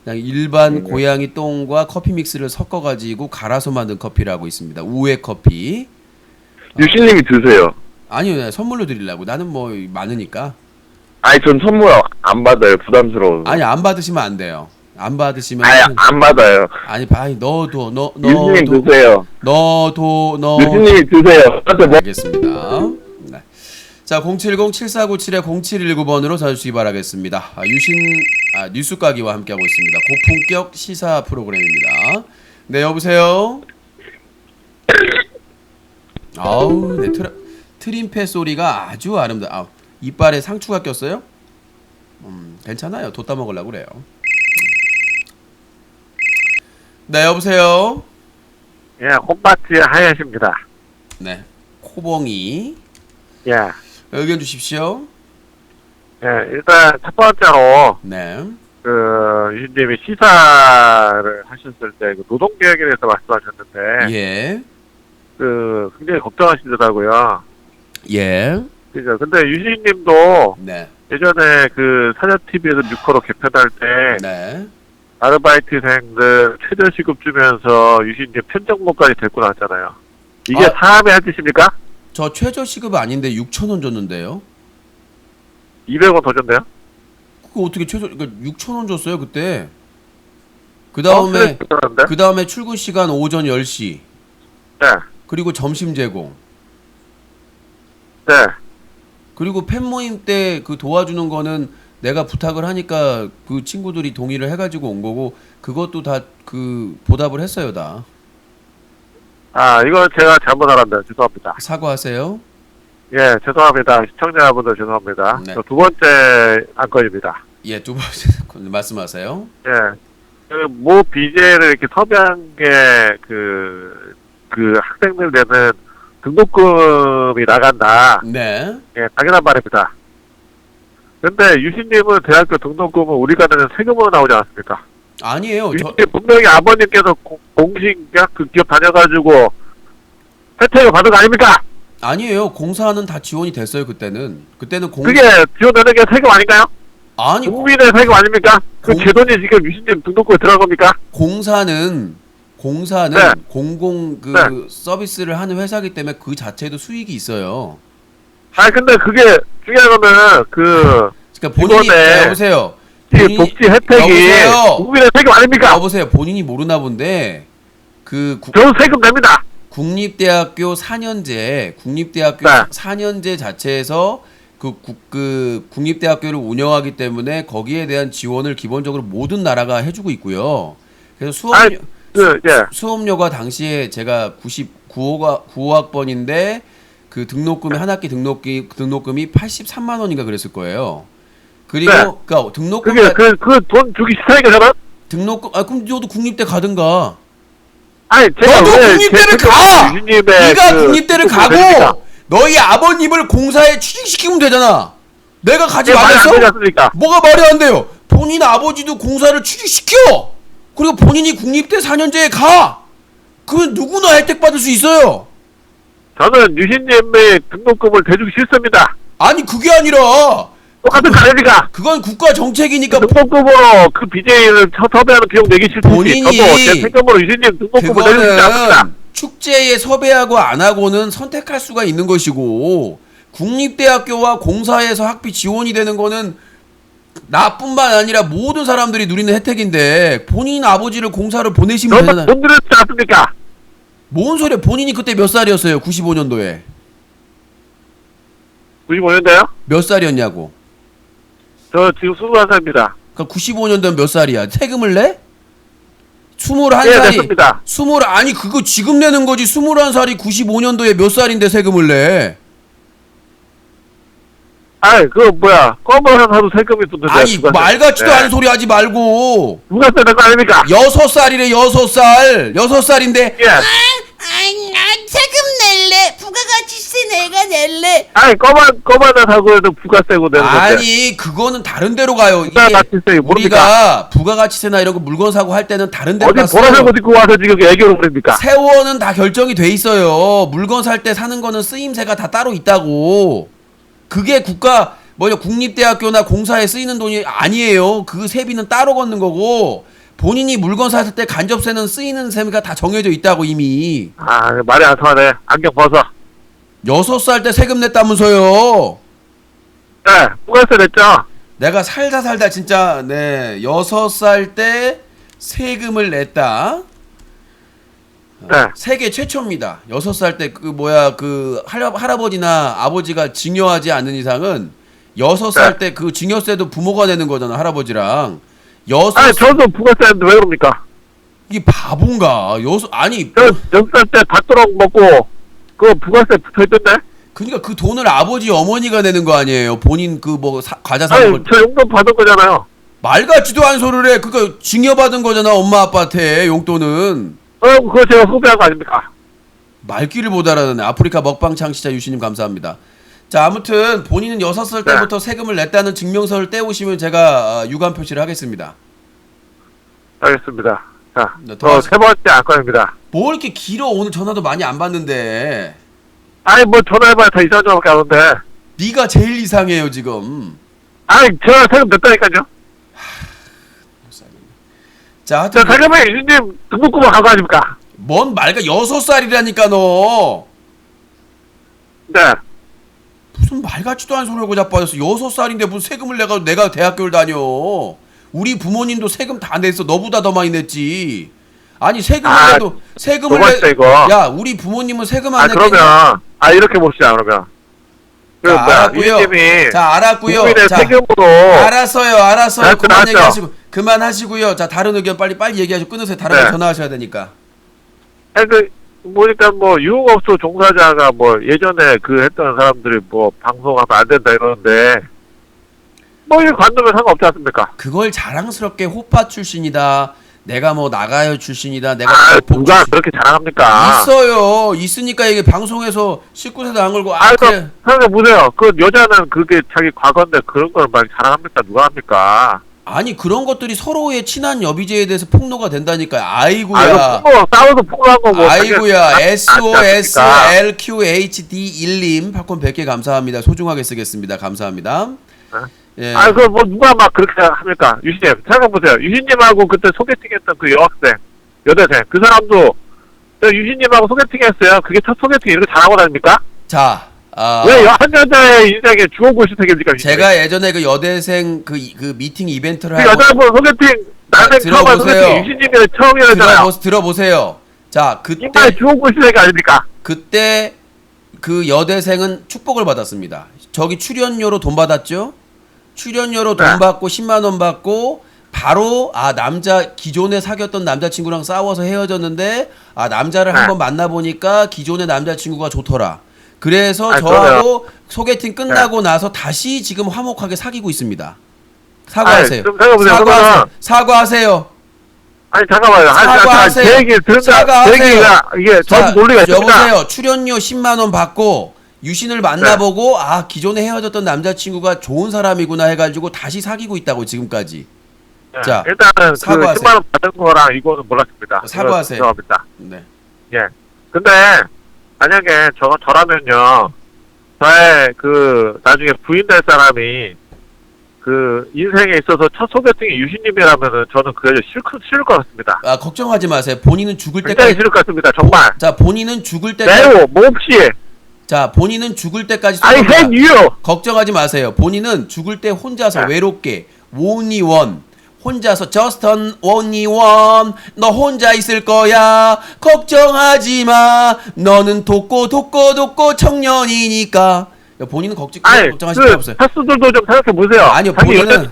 그냥 일반 고양이 똥과 커피 믹스를 섞어가지고 갈아서 만든 커피라고 있습니다. 우에 커피. 유신님이 드세요. 아니요, 선물로 드리려고. 나는 뭐 많으니까. 전 선물 안 받아요. 부담스러워서. 안 받으시면 안 돼요. 안 받으시면 안 받아요. 너도 유신님 드세요. 유신님이 드세요. 알겠습니다. 네. 자, 070-7497-0719번으로 찾아주시기 바라겠습니다. 유신 뉴스 까기와 함께하고 있습니다. 고품격 시사 프로그램입니다. 네, 여보세요. 네, 트림펫 소리가 아주 아름다. 이빨에 상추가 꼈어요? 괜찮아요. 돛 따먹으려고 그래요. 네, 여보세요. 예, 홈마트의 하야시입니다. 네, 코봉이 예, 의견 주십시오. 일단 첫 번째로 네, 유신님이 시사를 하셨을 때 노동개혁에 대해서 말씀하셨는데 예, 굉장히 걱정하시더라고요. 예, 그죠? 근데 유신님도 네, 예전에 사자TV에서 뉴커로 개편할 때 네. 아르바이트생들 최저시급 주면서 유신님 편정모까지 데리고 나왔잖아요. 이게 아. 사람의 한 짓입니까? 저 최저 시급 아닌데 6,000원 줬는데요. 200원 더 줬네요? 그거 어떻게 6,000원 줬어요 그때. 그 다음에 출근 시간 오전 10시. 네. 그리고 점심 제공. 네. 그리고 팬 모임 때 도와주는 거는 내가 부탁을 하니까 그 친구들이 동의를 해가지고 온 거고 그것도 다 보답을 했어요 다. 아, 이거 제가 잘못 알았네요. 죄송합니다. 사과하세요. 예, 죄송합니다. 시청자분들 죄송합니다. 네. 저 두 번째 안건입니다. 예, 두 번째 말씀하세요. 예. 모 BJ를 이렇게 섭외한 게, 학생들 내는 등록금이 나간다. 네. 예, 당연한 말입니다. 근데 유신님은 대학교 등록금은 우리가 내는 세금으로 나오지 않았습니까? 아니에요. 저 유신님 분명히 아버님께서 공식 그 기업 다녀가지고 혜택을 받은 거 아닙니까? 아니에요. 공사는 다 지원이 됐어요, 그때는. 그때는 그게 지원되는 게 세금 아닌가요? 아니, 국민의 세금 아닙니까? 그 공- 제 돈이 지금 유신님 등록금에 들어간 겁니까? 공사는 네. 공공 그 네. 서비스를 하는 회사기 때문에 그 자체도 수익이 있어요. 아니 근데 그게 중요한 거는 그러니까 본인이 이번에 여보세요. 이 복지 혜택이 여보세요. 국민의 세금 아닙니까? 여보세요. 본인이 모르나 본데 그 저는 세금 냅니다. 국립대학교 4년제 국립대학교 네. 4년제 자체에서 그 국립대학교를 운영하기 때문에 거기에 대한 지원을 기본적으로 모든 나라가 해주고 있고요. 그래서 아니, 예. 수업료가 당시에 제가 95학번인데 그 등록금이 한 학기 등록금이 83만 원인가 그랬을 거예요. 그리고 네. 그러니까 등록금 그게 그 돈 주기 싫다니까 저는. 등록금 그럼 너도 국립대 가든가. 아니 제가 너도 왜 국립대를 제 가! 유신님의 네가 그 국립대를 등록금을 냅니까? 가고 너희 아버님을 공사에 취직시키면 되잖아. 내가 가지 그게 말이 안 되지 말랬어? 않습니까? 뭐가 말이 안 돼요? 본인 아버지도 공사를 취직시켜. 그리고 본인이 국립대 4년제에 가. 그러면 누구나 혜택 받을 수 있어요. 저는 유신님의 등록금을 대주기 싫습니다. 아니 그게 아니라 똑같은 거 아닙니까? 그건 국가 정책이니까 등록금으로 그 BJ를 섭외하는 비용 내기 싫듯이 본인이 저도 제 세금으로 유신님 등록금을 내주지 않습니다. 그거는 축제에 섭외하고 안 하고는 선택할 수가 있는 것이고 국립대학교와 공사에서 학비 지원이 되는 거는 나뿐만 아니라 모든 사람들이 누리는 혜택인데 본인 아버지를 공사를 보내시면 저는 되잖아요. 돈 들였지 않습니까? 뭔 소리야? 본인이 그때 몇 살이었어요? 95년도에 95년도요? 몇 살이었냐고? 저 지금 21살입니다. 그러니까 95년도면 몇 살이야? 세금을 내? 21살이 예, 냈습니다. 아니 그거 지금 내는 거지. 21살이 95년도에 몇 살인데 세금을 내? 아이, 검은 하나도 세금이 붙는데. 아니 말 같지도 않은 소리 하지 말고 누가 쓰는 거 아닙니까? 6살이래 6살 6살인데 예. 난 세금 낼래. 부가가치세 내가 낼래. 아니, 검은 하고 해도 부가세고 내는 건데. 아니 그거는 다른 데로 가요. 이게 부가가치세 뭡니까? 우리가 부가가치세나 이런 거 물건 사고 할 때는 다른 데로 어디 갔어요. 보라색 옷 입고 와서 지금 애교를 부립니까? 세원은 다 결정이 돼 있어요. 물건 살 때 사는 거는 쓰임새가 다 따로 있다고. 그게 국립대학교나 공사에 쓰이는 돈이 아니에요. 그 세비는 따로 걷는 거고 본인이 물건 샀을 때 간접세는 쓰이는 세비가 다 정해져 있다고 이미. 아, 말이 안 통하네. 안경 벗어. 6살 때 세금 냈다면서요. 네, 부가세 냈죠? 내가 살다 진짜 6살 때 세금을 냈다. 네. 세계 최초입니다. 6살 때 할아버지나 아버지가 증여하지 않는 이상은 6살 때 그 증여세도 부모가 내는 거잖아, 할아버지랑. 아니, 저도 부가세 했는데 왜 그럽니까? 이게 바본가? 아니, 저 6살 때 닭도락 먹고, 그거 부가세 붙어있던데? 그러니까 그 돈을 아버지, 어머니가 내는 거 아니에요. 본인 과자 사는 아니, 걸. 저 용돈 받은 거잖아요. 말 같지도 않은 소리를 해. 그거 증여받은 거잖아, 엄마 아빠한테 용돈은. 그거 제가 후배한 거 아닙니까? 말귀를 못 알아듣네. 아프리카 먹방 창시자 유시님 감사합니다. 자, 아무튼 본인은 6살 네. 때부터 세금을 냈다는 증명서를 떼오시면 제가 유감 표시를 하겠습니다. 알겠습니다. 자, 네, 저 세 번째 안건입니다. 뭐 이렇게 길어? 오늘 전화도 많이 안 받는데. 아니, 전화해봐야 다 이상한 줄밖에 안 오는데. 네가 제일 이상해요 지금. 아니, 제가 세금 냈다니까요. 자, 하여튼 자, 세금에 유진님 등록금을 간 거 아닙니까? 뭔 말가 6살이라니까 너. 네. 무슨 말 같지도 않은 소리하고 자빠졌어. 6살인데 무슨 세금을 내가 대학교를 다녀. 우리 부모님도 세금 다 냈어. 너보다 더 많이 냈지. 아니 세금을 내도 세금을 너무했다, 이거. 야, 우리 부모님은 세금 안 냈겠냐? 그러면, 이렇게 봅시다, 그러면. 자, 알았고요. 유진님이 자, 알았고요. 국민의 자, 세금으로. 알았어요. 알았죠, 그만 알았죠. 얘기하시고 그만하시고요. 자, 다른 의견 빨리 얘기하시고 끊으세요. 다른 네. 분 전화하셔야 되니까. 아니, 보니까 뭐 유흥업소 종사자가 뭐 예전에 그 했던 사람들이 뭐 방송하면 안 된다 이러는데 뭐 이거 관두면 상관없지 않습니까? 그걸 자랑스럽게 호빠 출신이다. 내가 뭐 나가요 출신이다. 내가 누가 그렇게 자랑합니까? 있어요. 있으니까 이게 방송에서 19세도 안 걸고 그 생각해 보세요. 그 여자는 그게 자기 과거인데 그런 걸 막 자랑합니까? 누가 합니까? 아니 그런 것들이 서로의 친한 여비제에 대해서 폭로가 된다니까요. 아이고야. 뭐 싸워서 폭로한 거 뭐. 아이고야. SOS SOSLQHD1님 팝콘 100개 감사합니다. 소중하게 쓰겠습니다. 감사합니다. 예. 그 뭐 누가 막 그렇게 합니까? 유신님 생각해 보세요. 유신님하고 그때 소개팅했던 그 여대생 그 사람도 유신님하고 소개팅했어요. 그게 첫 소개팅 이렇게 잘하고 다닙니까? 자, 왜 한 여자의 인생에 주어고시택입니까? 제가 예전에 그 여대생 그 미팅 이벤트를 그 하고 여자분 소개팅 나는 처음 한 소개팅 유신님이 처음이었잖아요. 들어보세요. 자, 그때 정말 주어고시택이 아닙니까? 그때 그 여대생은 축복을 받았습니다. 저기 출연료로 돈 받았죠? 출연료로 돈 받고 10만 원 받고 바로 기존에 사귀었던 남자친구랑 싸워서 헤어졌는데 남자를 한번 만나보니까 기존의 남자친구가 좋더라. 그래서 저하고 소개팅 끝나고 나서 다시 지금 화목하게 사귀고 있습니다. 사과하세요. 사과하세요. 아니 잠깐만요. 사과하세요. 제 얘기 들은다. 제 얘기가 이게 전부 논리가 있습니다. 여보세요. 출연료 10만 원 받고 유신을 만나보고 기존에 헤어졌던 남자친구가 좋은 사람이구나 해가지고 다시 사귀고 있다고 지금까지. 자, 일단은 사과하세요. 그 10만 원 받은 거랑 이거는 몰랐습니다. 사과하세요. 죄송합니다. 네. 예. 근데 만약에 저라면요, 저의 그 나중에 부인 될 사람이 그 인생에 있어서 첫 소개팅이 유신님이라면은 저는 그 여자 싫을 것 같습니다. 걱정하지 마세요. 본인은 죽을 굉장히 때까지. 싫을 것 같습니다. 정말. 자, 본인은 죽을 때까지. 매우 몹시. 자, 본인은 죽을 때까지. I hate you. 걱정하지 마세요. 본인은 죽을 때 혼자서 외롭게 only one 혼자서 just only one 너 혼자 있을 거야. 걱정하지 마. 너는 돕고 청년이니까. 본인은 걱정하실 필요 없어요. 파스들도 좀 생각해 보세요. 아니요, 본인은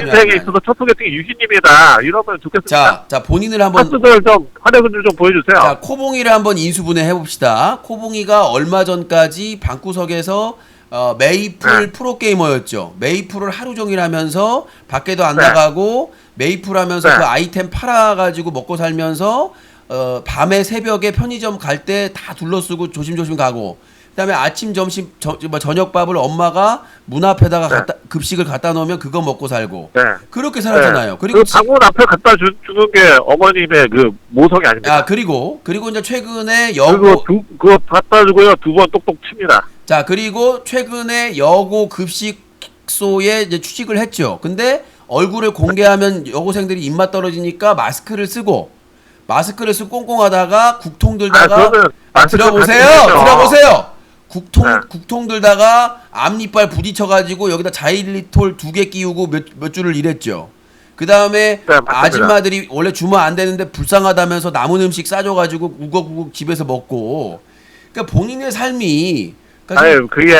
인생에 있어서 첫 소개팅이 유신님이다. 이러면 좋겠습니다. 자, 본인을 한번 파스들 좀 활약을 좀 보여주세요. 자, 코봉이를 한번 인수분해 해봅시다. 코봉이가 얼마 전까지 방구석에서 메이플 프로게이머였죠. 메이플을 하루 종일 하면서 밖에도 안 나가고 메이플 하면서 그 아이템 팔아가지고 먹고 살면서 밤에 새벽에 편의점 갈 때 다 둘러쓰고 조심조심 가고 그다음에 아침 점심 저녁밥을 엄마가 문 앞에다가 급식을 갖다 놓으면 그거 먹고 살고 그렇게 살았잖아요. 그리고 그 방문 앞에 갖다 주는 게 어머님의 그 모성이 아닙니까? 그리고 이제 최근에 그거 갖다 주고요 2번 똑똑 칩니다. 자, 그리고 최근에 여고 급식소에 이제 취직을 했죠. 근데 얼굴을 공개하면 여고생들이 입맛 떨어지니까 마스크를 쓰고 꽁꽁하다가 국통 들다가 들어보세요. 국통 들다가 앞니빨 부딪혀가지고 여기다 자일리톨 2개 끼우고 몇 줄을 일했죠. 그 다음에 아줌마들이 원래 주면 안 되는데 불쌍하다면서 남은 음식 싸줘가지고 우걱우걱 집에서 먹고. 그러니까 본인의 삶이. 근데 그게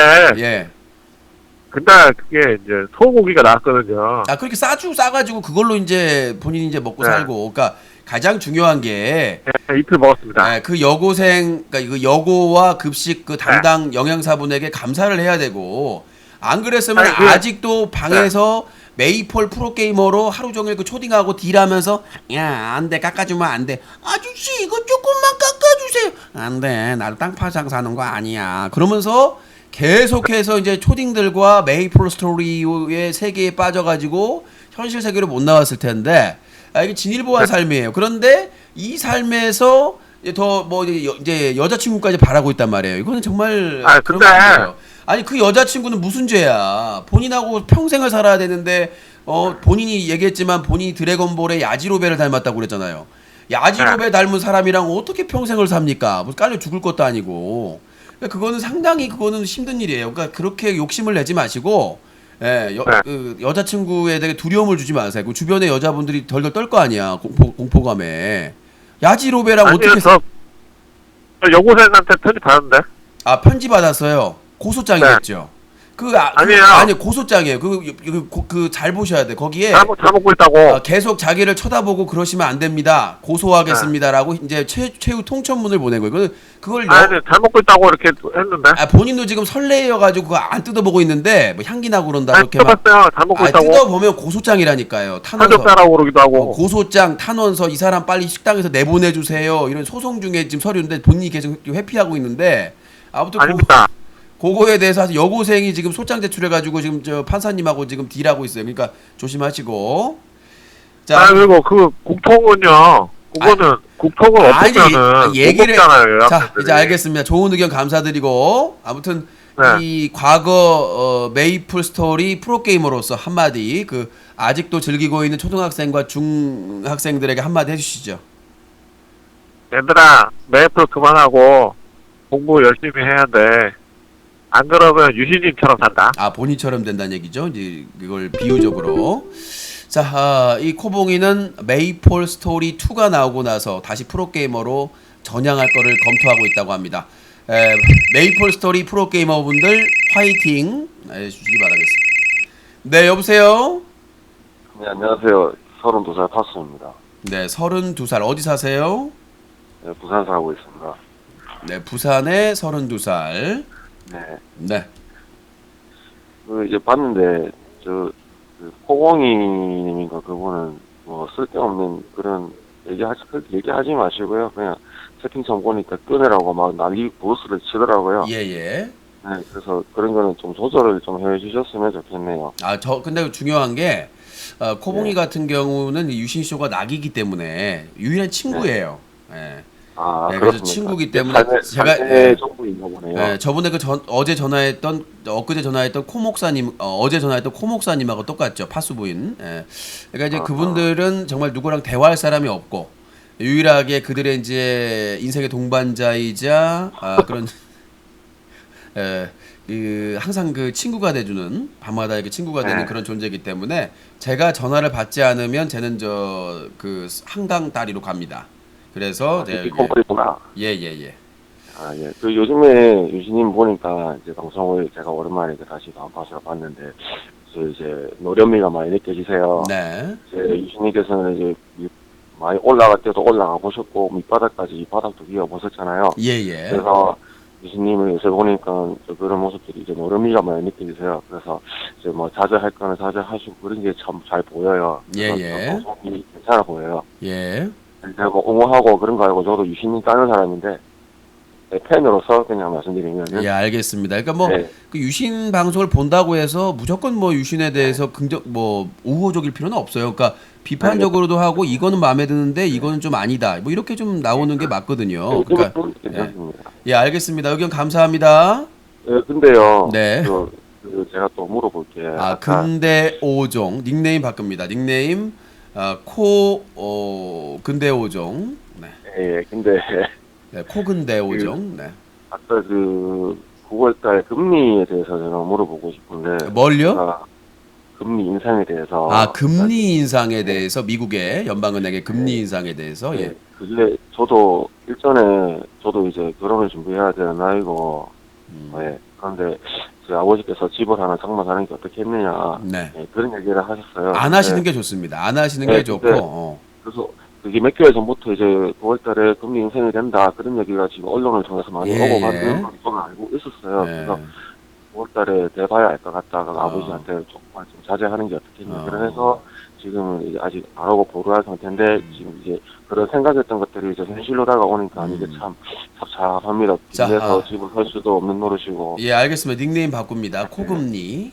이제 소고기가 나왔거든요. 그렇게 싸가지고 그걸로 이제 본인이 이제 먹고 살고. 그러니까 가장 중요한 게 이틀 먹었습니다. 그 여고생, 그러니까 그 여고와 급식 그 담당 영양사분에게 감사를 해야 되고 안 그랬으면 아직도 방에서 메이플 프로게이머로 하루 종일 그 초딩하고 딜하면서 야, 안 돼, 깎아주면 안 돼. 아저씨 이거 조금만 깎아주세요. 안 돼, 나도 땅파장 사는 거 아니야. 그러면서 계속해서 이제 초딩들과 메이플 스토리의 세계에 빠져가지고 현실 세계로 못 나왔을 텐데 이게 진일보한 삶이에요. 그런데 이 삶에서 더 뭐 이제 여자친구까지 바라고 있단 말이에요. 이거는 정말 그런 거 아니에요. 아니 그 여자친구는 무슨 죄야. 본인하고 평생을 살아야 되는데 본인이 얘기했지만 본인이 드래곤볼의 야지로베를 닮았다고 그랬잖아요. 야지로베 닮은 사람이랑 어떻게 평생을 삽니까? 뭐 깔려 죽을 것도 아니고. 그러니까 그거는 상당히 힘든 일이에요. 그러니까 그렇게 욕심을 내지 마시고 그 여자친구에 대해 두려움을 주지 마세요. 그 주변의 여자분들이 덜덜 떨 거 아니야. 공포감에. 야지로베랑 어떻게 여고생한테 편지 받았는데? 편지 받았어요. 고소장이었죠. 아니에요. 아니 고소장이에요. 그 잘 보셔야 돼. 거기에 잘 먹고 있다고. 계속 자기를 쳐다보고 그러시면 안 됩니다. 고소하겠습니다라고 이제 최후 통첩문을 보낸 거예요. 그걸 아니, 잘 먹고 있다고 이렇게 했는데. 본인도 지금 설레여가지고 그거 안 뜯어보고 있는데 뭐 향기 나고 그런다 아니, 이렇게 막 뜯어봤어요. 잘 먹고 있다고. 뜯어보면 고소장이라니까요. 탄원서, 사줬다라고 그러기도 하고. 고소장, 탄원서 이 사람 빨리 식당에서 내보내주세요. 이런 소송 중에 지금 서류인데 본인이 계속 회피하고 있는데 아무튼 아닙니다. 그거에 대해서 아주 여고생이 지금 소장 제출해가지고 지금 저 판사님하고 지금 딜하고 있어요. 그러니까 조심하시고. 자, 그리고 그 국통은요. 그거는 국통은 없으면은 얘기를 못 먹잖아요. 자, 여학생들이. 이제 알겠습니다. 좋은 의견 감사드리고 아무튼 네. 이 과거 메이플 스토리 프로게이머로서 한마디 아직도 즐기고 있는 초등학생과 중학생들에게 한마디 해주시죠. 얘들아, 메이플 그만하고 공부 열심히 해야 돼. 안 그러면 유시님처럼 산다. 본인처럼 된다는 얘기죠. 이제 이걸 비유적으로. 자, 이 코봉이는 메이플 스토리 2가 나오고 나서 다시 프로게이머로 전향할 거를 검토하고 있다고 합니다. 메이플 스토리 프로게이머분들 화이팅 해주시기 바라겠습니다. 네, 여보세요? 네, 안녕하세요. 32살 파수입니다. 네, 32살. 어디 사세요? 네, 부산 살고 있습니다. 네, 부산에 32살. 네. 네. 이제 봤는데, 포공이님인가 그분은 뭐 쓸데없는 그런 얘기하지 마시고요. 그냥 채팅창 보니까 끊으라고 막 난리 보스를 치더라고요. 예. 네, 그래서 그런 거는 좀 조절을 좀 해주셨으면 좋겠네요. 근데 중요한 게, 코봉이 같은 경우는 유신쇼가 낙이기 때문에 유일한 친구예요. 네, 그래서 그렇습니까? 친구기 때문에 제가 정보인가 보네요. 네, 저번에 어제 전화했던 엊그제 전화했던 코 목사님 어제 전화했던 코 목사님하고 똑같죠. 파수 부인. 그러니까 이제 그분들은 정말 누구랑 대화할 사람이 없고 유일하게 그들의 이제 인생의 동반자이자 그런 항상 그 친구가 돼주는 밤마다 이렇게 친구가 되는 그런 존재이기 때문에 제가 전화를 받지 않으면 쟤는 그 한강 다리로 갑니다. 그래서 컴플이구나. 예. 예. 그 요즘에 유신님 보니까 이제 방송을 제가 오랜만에 다시 다운받아서 봤는데 이제 노련미가 많이 느껴지세요. 네. 이제 유신님께서는 이제 많이 올라갈 때도 올라가 보셨고 밑바닥까지 바닥도 기어 보셨잖아요. 예. 그래서 유신님을 요새 보니까 그런 모습들이 이제 노련미가 많이 느껴지세요. 그래서 이제 뭐 자제할 거는 자제하시고 그런 게 참 잘 보여요. 예. 방송이 괜찮아 보여요. 예. 제가 뭐 옹호하고 그런 거 알고 저도 유신님 따는 사람인데 팬으로서 그냥 말씀드리면 예, 알겠습니다. 그러니까 네. 그 유신 방송을 본다고 해서 무조건 뭐 유신에 대해서 우호적일 필요는 없어요. 그러니까 비판적으로도 하고 이거는 마음에 드는데 이거는 좀 아니다. 뭐 이렇게 좀 나오는 게 맞거든요. 그러니까 괜찮습니다. 예, 알겠습니다. 의견 감사합니다. 근데요. 네. 제가 또 물어볼게요. 근대오종 닉네임 바꿉니다. 닉네임 근대오종. 네. 예, 근데 네, 코근대오종. 네. 아까 9월달 금리에 대해서 제가 물어보고 싶은데 뭘요? 제가 금리 인상에 대해서 금리 인상에 대해서 미국의 연방은행의 금리 인상에 대해서 예. 그게 저도 일전에 저도 이제 결혼을 준비해야 되는 나이고 그런데 제 아버지께서 집을 하나 장만하는 게 어떻겠느냐 네. 그런 얘기를 하셨어요. 안 하시는 게 좋습니다. 안 하시는 게 좋고. 그래서 그게 몇 개월 전부터 이제 9월달에 금리 인상이 된다 그런 얘기가 지금 언론을 통해서 많이 오고 가는 걸 저는 알고 있었어요. 그래서 9월달에 돼봐야 알 것 같다가 아버지한테 조금만 좀 자제하는 게 어떻겠냐. 그래서 지금은 이제 아직 안 하고 보류할 상태인데 지금 이제 그런 생각했던 것들이 이제 현실로 다가오니까 이게 참 답답합니다. 빚내서 집을 살 수도 없는 노릇이고. 예, 알겠습니다. 닉네임 바꿉니다. 코금리.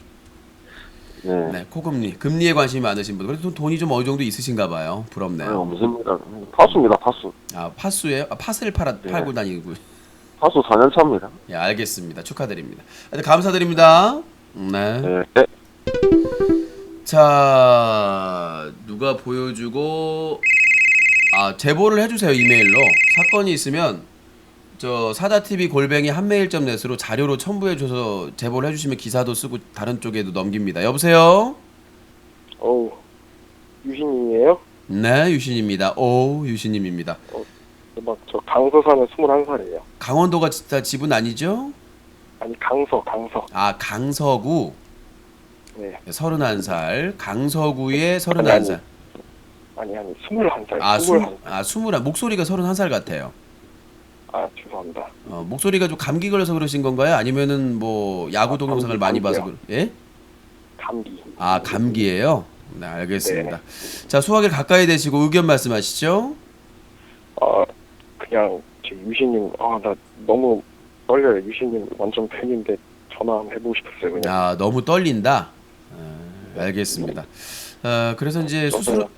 네, 코금리. 금리에 관심이 많으신 분. 그래도 돈이 좀 어느 정도 있으신가 봐요. 부럽네요. 무슨입니다. 파수입니다. 파수. 파수예요? 팥을 팔고 다니고. 파수 4년 차입니다. 예, 알겠습니다. 축하드립니다. 감사드립니다. 네. 자, 누가 보여주고 제보를 해주세요. 이메일로. 사건이 있으면 사다TV 한메일.net으로 자료로 첨부해줘서 제보를 해주시면 기사도 쓰고 다른 쪽에도 넘깁니다. 여보세요? 유신이에요? 네, 유신입니다. 유신님입니다. 저 강서 사는 21살이에요. 강원도가 진짜 집은 아니죠? 아니 강서. 아, 강서구. 네. 31살. 강서구의 31살. 아니 21살. 아, 21. 21. 목소리가 31살 같아요. 아 죄송합니다. 목소리가 좀 감기 걸려서 그러신 건가요? 아니면은 뭐 야구 동영상을 많이 봐서 예? 감기. 아, 감기예요? 네, 알겠습니다. 자, 소화기를 가까이 대시고 의견 말씀하시죠. 그냥 저 유신님 나 너무 떨려요. 유신님 완전 팬인데 전화 한번 해보고 싶었어요. 그냥. 아, 너무 떨린다. 알겠습니다. 그래서 이제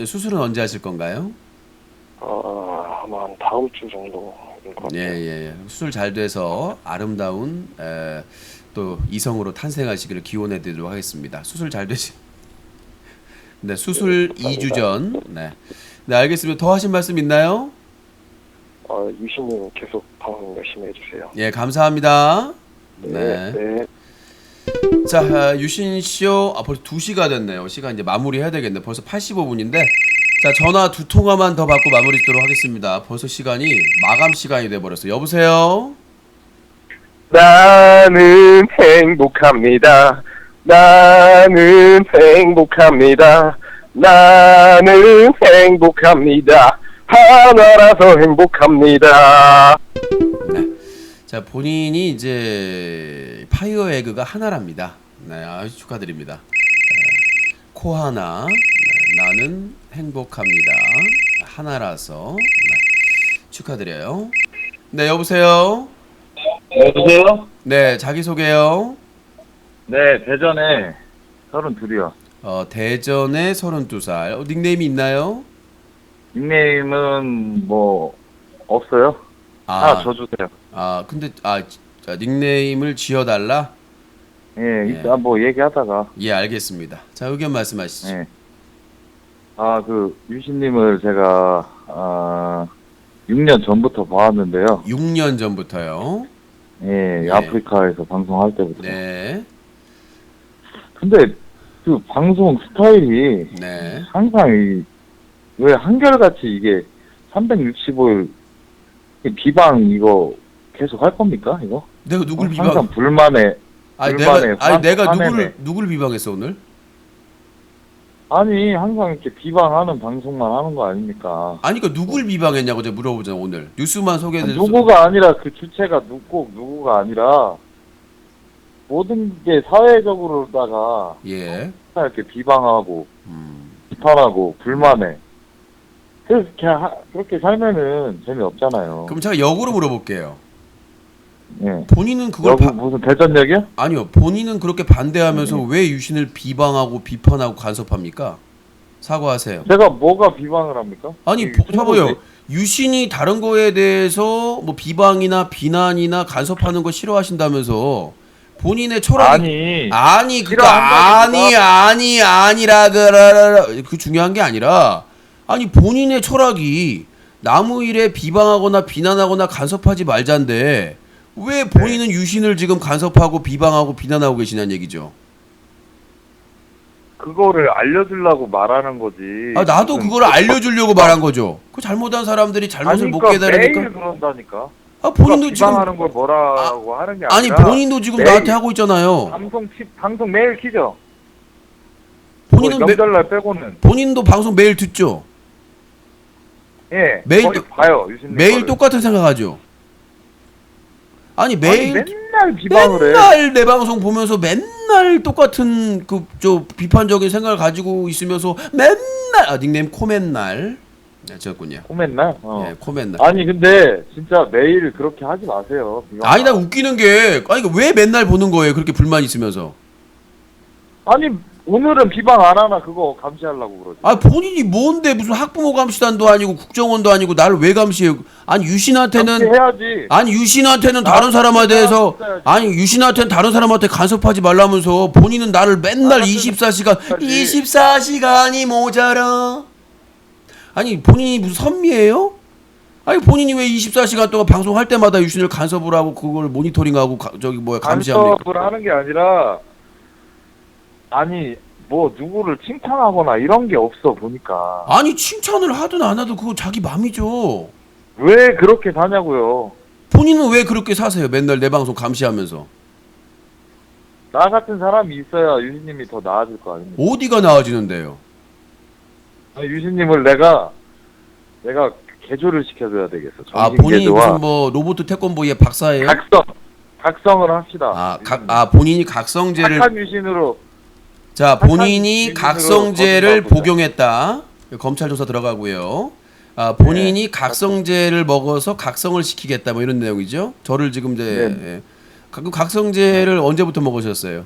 수술은 언제 하실 건가요? 아마 한 다음 주 정도인 것 같아요. 예. 수술 잘 돼서 아름다운 또 이성으로 탄생하시기를 기원해 드리도록 하겠습니다. 수술 잘 되시. 네, 수술 2주 전. 네. 네, 알겠습니다. 더 하신 말씀 있나요? 유신님 계속 방송 열심히 해주세요. 예, 감사합니다. 네. 네. 자, 유신 씨요. 벌써 2시가 됐네요. 시간 이제 마무리해야 되겠네. 벌써 85분인데. 자, 전화 2통화만 더 받고 마무리 짓도록 하겠습니다. 벌써 시간이 마감 시간이 돼 버렸어요. 여보세요? 나는 행복합니다. 나는 행복합니다. 나는 행복합니다. 하나라서 행복합니다. 네. 자, 본인이 이제 파이어 에그가 하나랍니다. 네, 아주 축하드립니다. 코 하나. 네, 나는 행복합니다. 하나라서. 네, 축하드려요. 네, 여보세요? 여보세요? 네, 자기소개요. 네, 대전에 32이요. 대전에 32살. 닉네임이 있나요? 닉네임은 뭐 없어요? 저 주세요. 근데 자, 닉네임을 지어달라? 예, 이따 뭐 얘기하다가. 예, 알겠습니다. 자, 의견 말씀하시죠. 예. 유신님을 제가 6년 전부터 봐왔는데요. 6년 전부터요. 예, 네. 아프리카에서 방송할 때부터. 네. 근데 그 방송 스타일이 네. 항상 왜 한결같이 이게 365일 비방 이거 계속 할 겁니까 이거? 내가 누굴 항상 비방? 불만에. 내가 화내네. 누굴 비방했어 오늘? 아니 항상 이렇게 비방하는 방송만 하는 거 아닙니까? 아니, 그러니까 누굴 비방했냐고 제가 물어보잖아 오늘. 뉴스만 소개해드렸어. 누구가 아니라 그 주체가 꼭 누구가 아니라 모든 게 사회적으로다가 예. 이렇게 비방하고 비판하고 불만해. 그래서 그렇게 살면은 재미없잖아요. 그럼 제가 역으로 물어볼게요. 예. 본인은 그걸 무슨 대전역이요? 아니요. 본인은 그렇게 반대하면서 왜 유신을 비방하고 비판하고 간섭합니까? 사과하세요. 제가 뭐가 비방을 합니까? 아니, 봐봐요. 유신이 다른 거에 대해서 뭐 비방이나 비난이나 간섭하는 거 싫어하신다면서 본인의 철학이 그러니까 아니라 그 중요한 게 아니라 아니 본인의 철학이 남의 일에 비방하거나 비난하거나 간섭하지 말자인데 왜 본인은 유신을 지금 간섭하고 비방하고 비난하고 계시냐는 얘기죠. 그거를 알려주려고 말하는 거지. 나도 그걸 알려주려고 말한 거죠. 그 잘못한 사람들이 잘못을 못 깨달으니까. 매일 그런다니까. 본인도 지금 비방하는 걸 뭐라고 하는 게 아니라. 아니 본인도 지금 나한테 하고 있잖아요. 방송 매일 키죠. 본인은 명절날 빼고는. 본인도 방송 매일 듣죠. 예. 매일 거의 봐요. 유신님 매일 거를. 똑같은 생각하죠. 아니 매일 맨날 비방을 해. 맨날 내 방송 보면서 맨날 똑같은 그 비판적인 생각을 가지고 있으면서 맨날 닉네임 코맨날. 네, 저였군요. 코맨날? 네, 코맨날. 아니 근데 진짜 매일 그렇게 하지 마세요. 비방. 아니 나 웃기는 게 왜 맨날 보는 거예요? 그렇게 불만 있으면서. 아니 오늘은 비방 안 하나 그거 감시하려고 그러지. 본인이 뭔데 무슨 학부모 감시단도 아니고 국정원도 아니고 나를 왜 감시해요? 아니 유신한테는 감시해야지. 아니 유신한테는 다른 사람에 대해서 유신한테는 다른 사람한테 간섭하지 말라면서 본인은 나를 맨날 24시간이 모자라. 아니 본인이 무슨 선미예요? 아니 본인이 왜 24시간 동안 방송할 때마다 유신을 간섭을 하고 그걸 모니터링하고 감시합니까? 간섭을 하는 게 아니라 아니 뭐 누구를 칭찬하거나 이런 게 없어 보니까. 아니 칭찬을 하든 안 하든 그거 자기 맘이죠. 왜 그렇게 사냐고요. 본인은 왜 그렇게 사세요? 맨날 내 방송 감시하면서. 나 같은 사람이 있어야 유신님이 더 나아질 거 아닙니까? 어디가 나아지는데요? 아니, 유신님을 내가 개조를 시켜줘야 되겠어. 아, 정신 본인이 개조와 무슨 뭐 로봇 태권보의 박사예요? 각성을 합시다. 본인이 각성제를 착한 유신으로. 자, 본인이 착한 각성제를 유신으로 복용했다. 검찰 조사 들어가고요. 본인이 네. 각성제를 먹어서 각성을 시키겠다 뭐 이런 내용이죠. 저를 지금 이제 네. 각성제를 언제부터 먹으셨어요?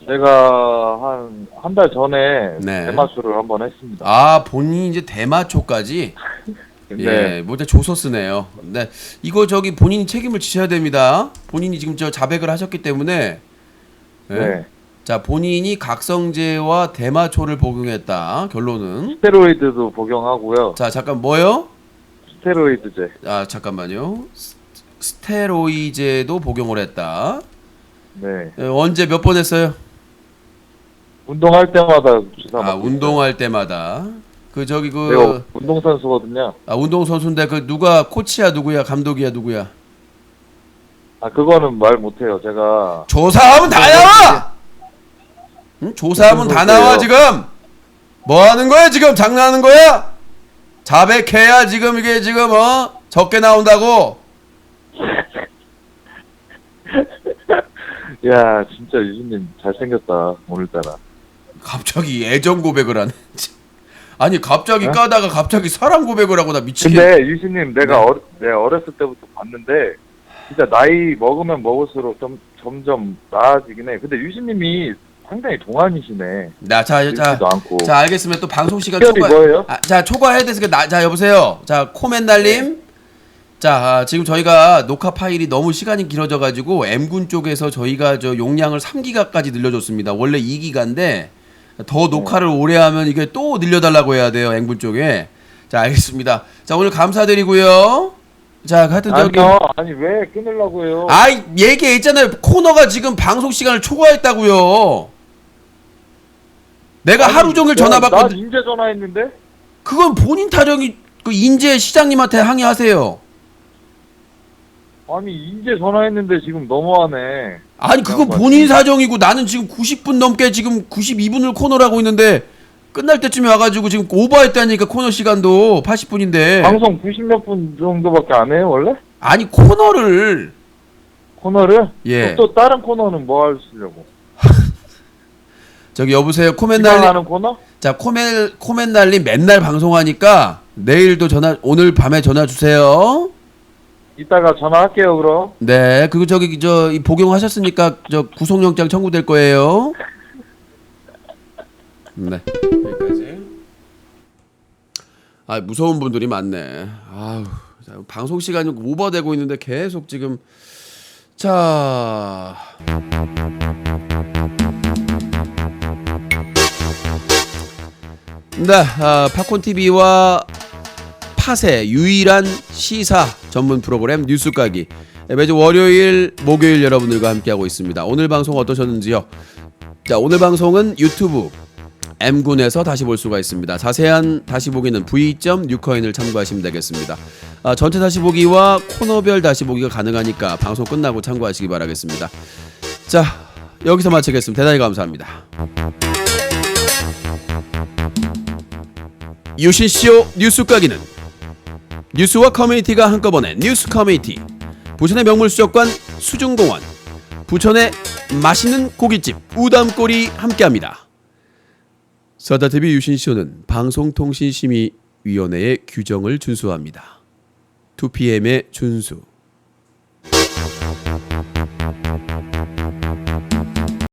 제가 한 달 전에 네. 대마초를 한번 했습니다. 아, 본인이 이제 대마초까지 네. 예, 뭐 이제 조서 쓰네요. 네, 이거 저기 본인이 책임을 지셔야 됩니다. 본인이 지금 저 자백을 하셨기 때문에 예? 네. 자, 본인이 각성제와 대마초를 복용했다. 결론은 스테로이드도 복용하고요. 자, 잠깐 뭐요? 스테로이드제. 아, 잠깐만요. 스테로이제도 복용을 했다. 네. 언제 몇 번 했어요? 운동할 때마다 주사 아, 맞고 운동할 때마다. 그 저기 있어요. 내가 운동선수거든요. 운동 선수인데 그 누가 코치야 누구야 감독이야 누구야? 아, 그거는 말 못해요. 제가 조사하면 다 나와. 응? 조사하면 다 나와 지금. 뭐 하는 거야 지금? 장난하는 거야? 자백해야 지금 이게 지금 적게 나온다고. 야, 진짜 유진님 잘생겼다 오늘따라. 갑자기 애정 고백을 하네. 아니 갑자기 까다가 갑자기 사랑 고백을 하고 나 미치겠네. 근데 유진님 내가 어렸을 때부터 봤는데 진짜 나이 먹으면 먹을수록 점점 나아지긴 해. 근데 유진님이 상당히 동안이시네. 자 알겠으면 또 방송 시간 특별히 뭐예요? 자 초과해야 돼서 자 여보세요. 자 코맨날님. 자 지금 저희가 녹화 파일이 너무 시간이 길어져 가지고 M군 쪽에서 저희가 저 용량을 3기가까지 늘려줬습니다. 원래 2기가인데 더 녹화를 오래 하면 이게 또 늘려달라고 해야 돼요. M군 쪽에. 자 알겠습니다. 자 오늘 감사드리고요. 자 하여튼 저기 아니 왜 끊으려고 해요? 아이 얘기했잖아요. 코너가 지금 방송 시간을 초과했다고요. 내가 하루 종일 전화 나 받거든. 인제 전화했는데? 그건 본인 타령이 그 인재 시장님한테 항의하세요. 아니 인제 전화했는데 지금 너무하네. 아니 그건 본인 사정이고 나는 지금 90분 넘게 지금 92분을 코너를 하고 있는데 끝날 때쯤에 와가지고 지금 오버했다니까 코너 시간도 80분인데 방송 90몇 분 정도밖에 안 해요 원래? 아니 코너를 예. 또 다른 코너는 뭐 하시려고? 저기 여보세요 지방하는 코맨날님. 코너? 자 코맨날님 맨날 방송하니까 내일도 오늘 밤에 전화 주세요. 이따가 전화할게요 그럼. 네, 그리고 저기 이 복용하셨으니까 저 구속영장 청구될 거예요. 네, 여기까지. 아 무서운 분들이 많네. 아우, 방송 시간이 오버되고 있는데 계속 지금 자. 네, 팝콘 TV와 팟의 유일한 시사 전문 프로그램 뉴스 까기 매주 월요일, 목요일 여러분들과 함께하고 있습니다. 오늘 방송 어떠셨는지요? 자, 오늘 방송은 유튜브 M군에서 다시 볼 수가 있습니다. 자세한 다시 보기는 v.뉴커인을 참고하시면 되겠습니다. 전체 다시 보기와 코너별 다시 보기가 가능하니까 방송 끝나고 참고하시기 바라겠습니다. 자, 여기서 마치겠습니다. 대단히 감사합니다. 유신쇼 뉴스 까기는 뉴스와 커뮤니티가 한꺼번에 뉴스 커뮤니티, 부천의 명물수족관 수중공원, 부천의 맛있는 고깃집 우담골이 함께합니다. 서다TV 유신쇼는 방송통신심의위원회의 규정을 준수합니다. 2PM의 준수.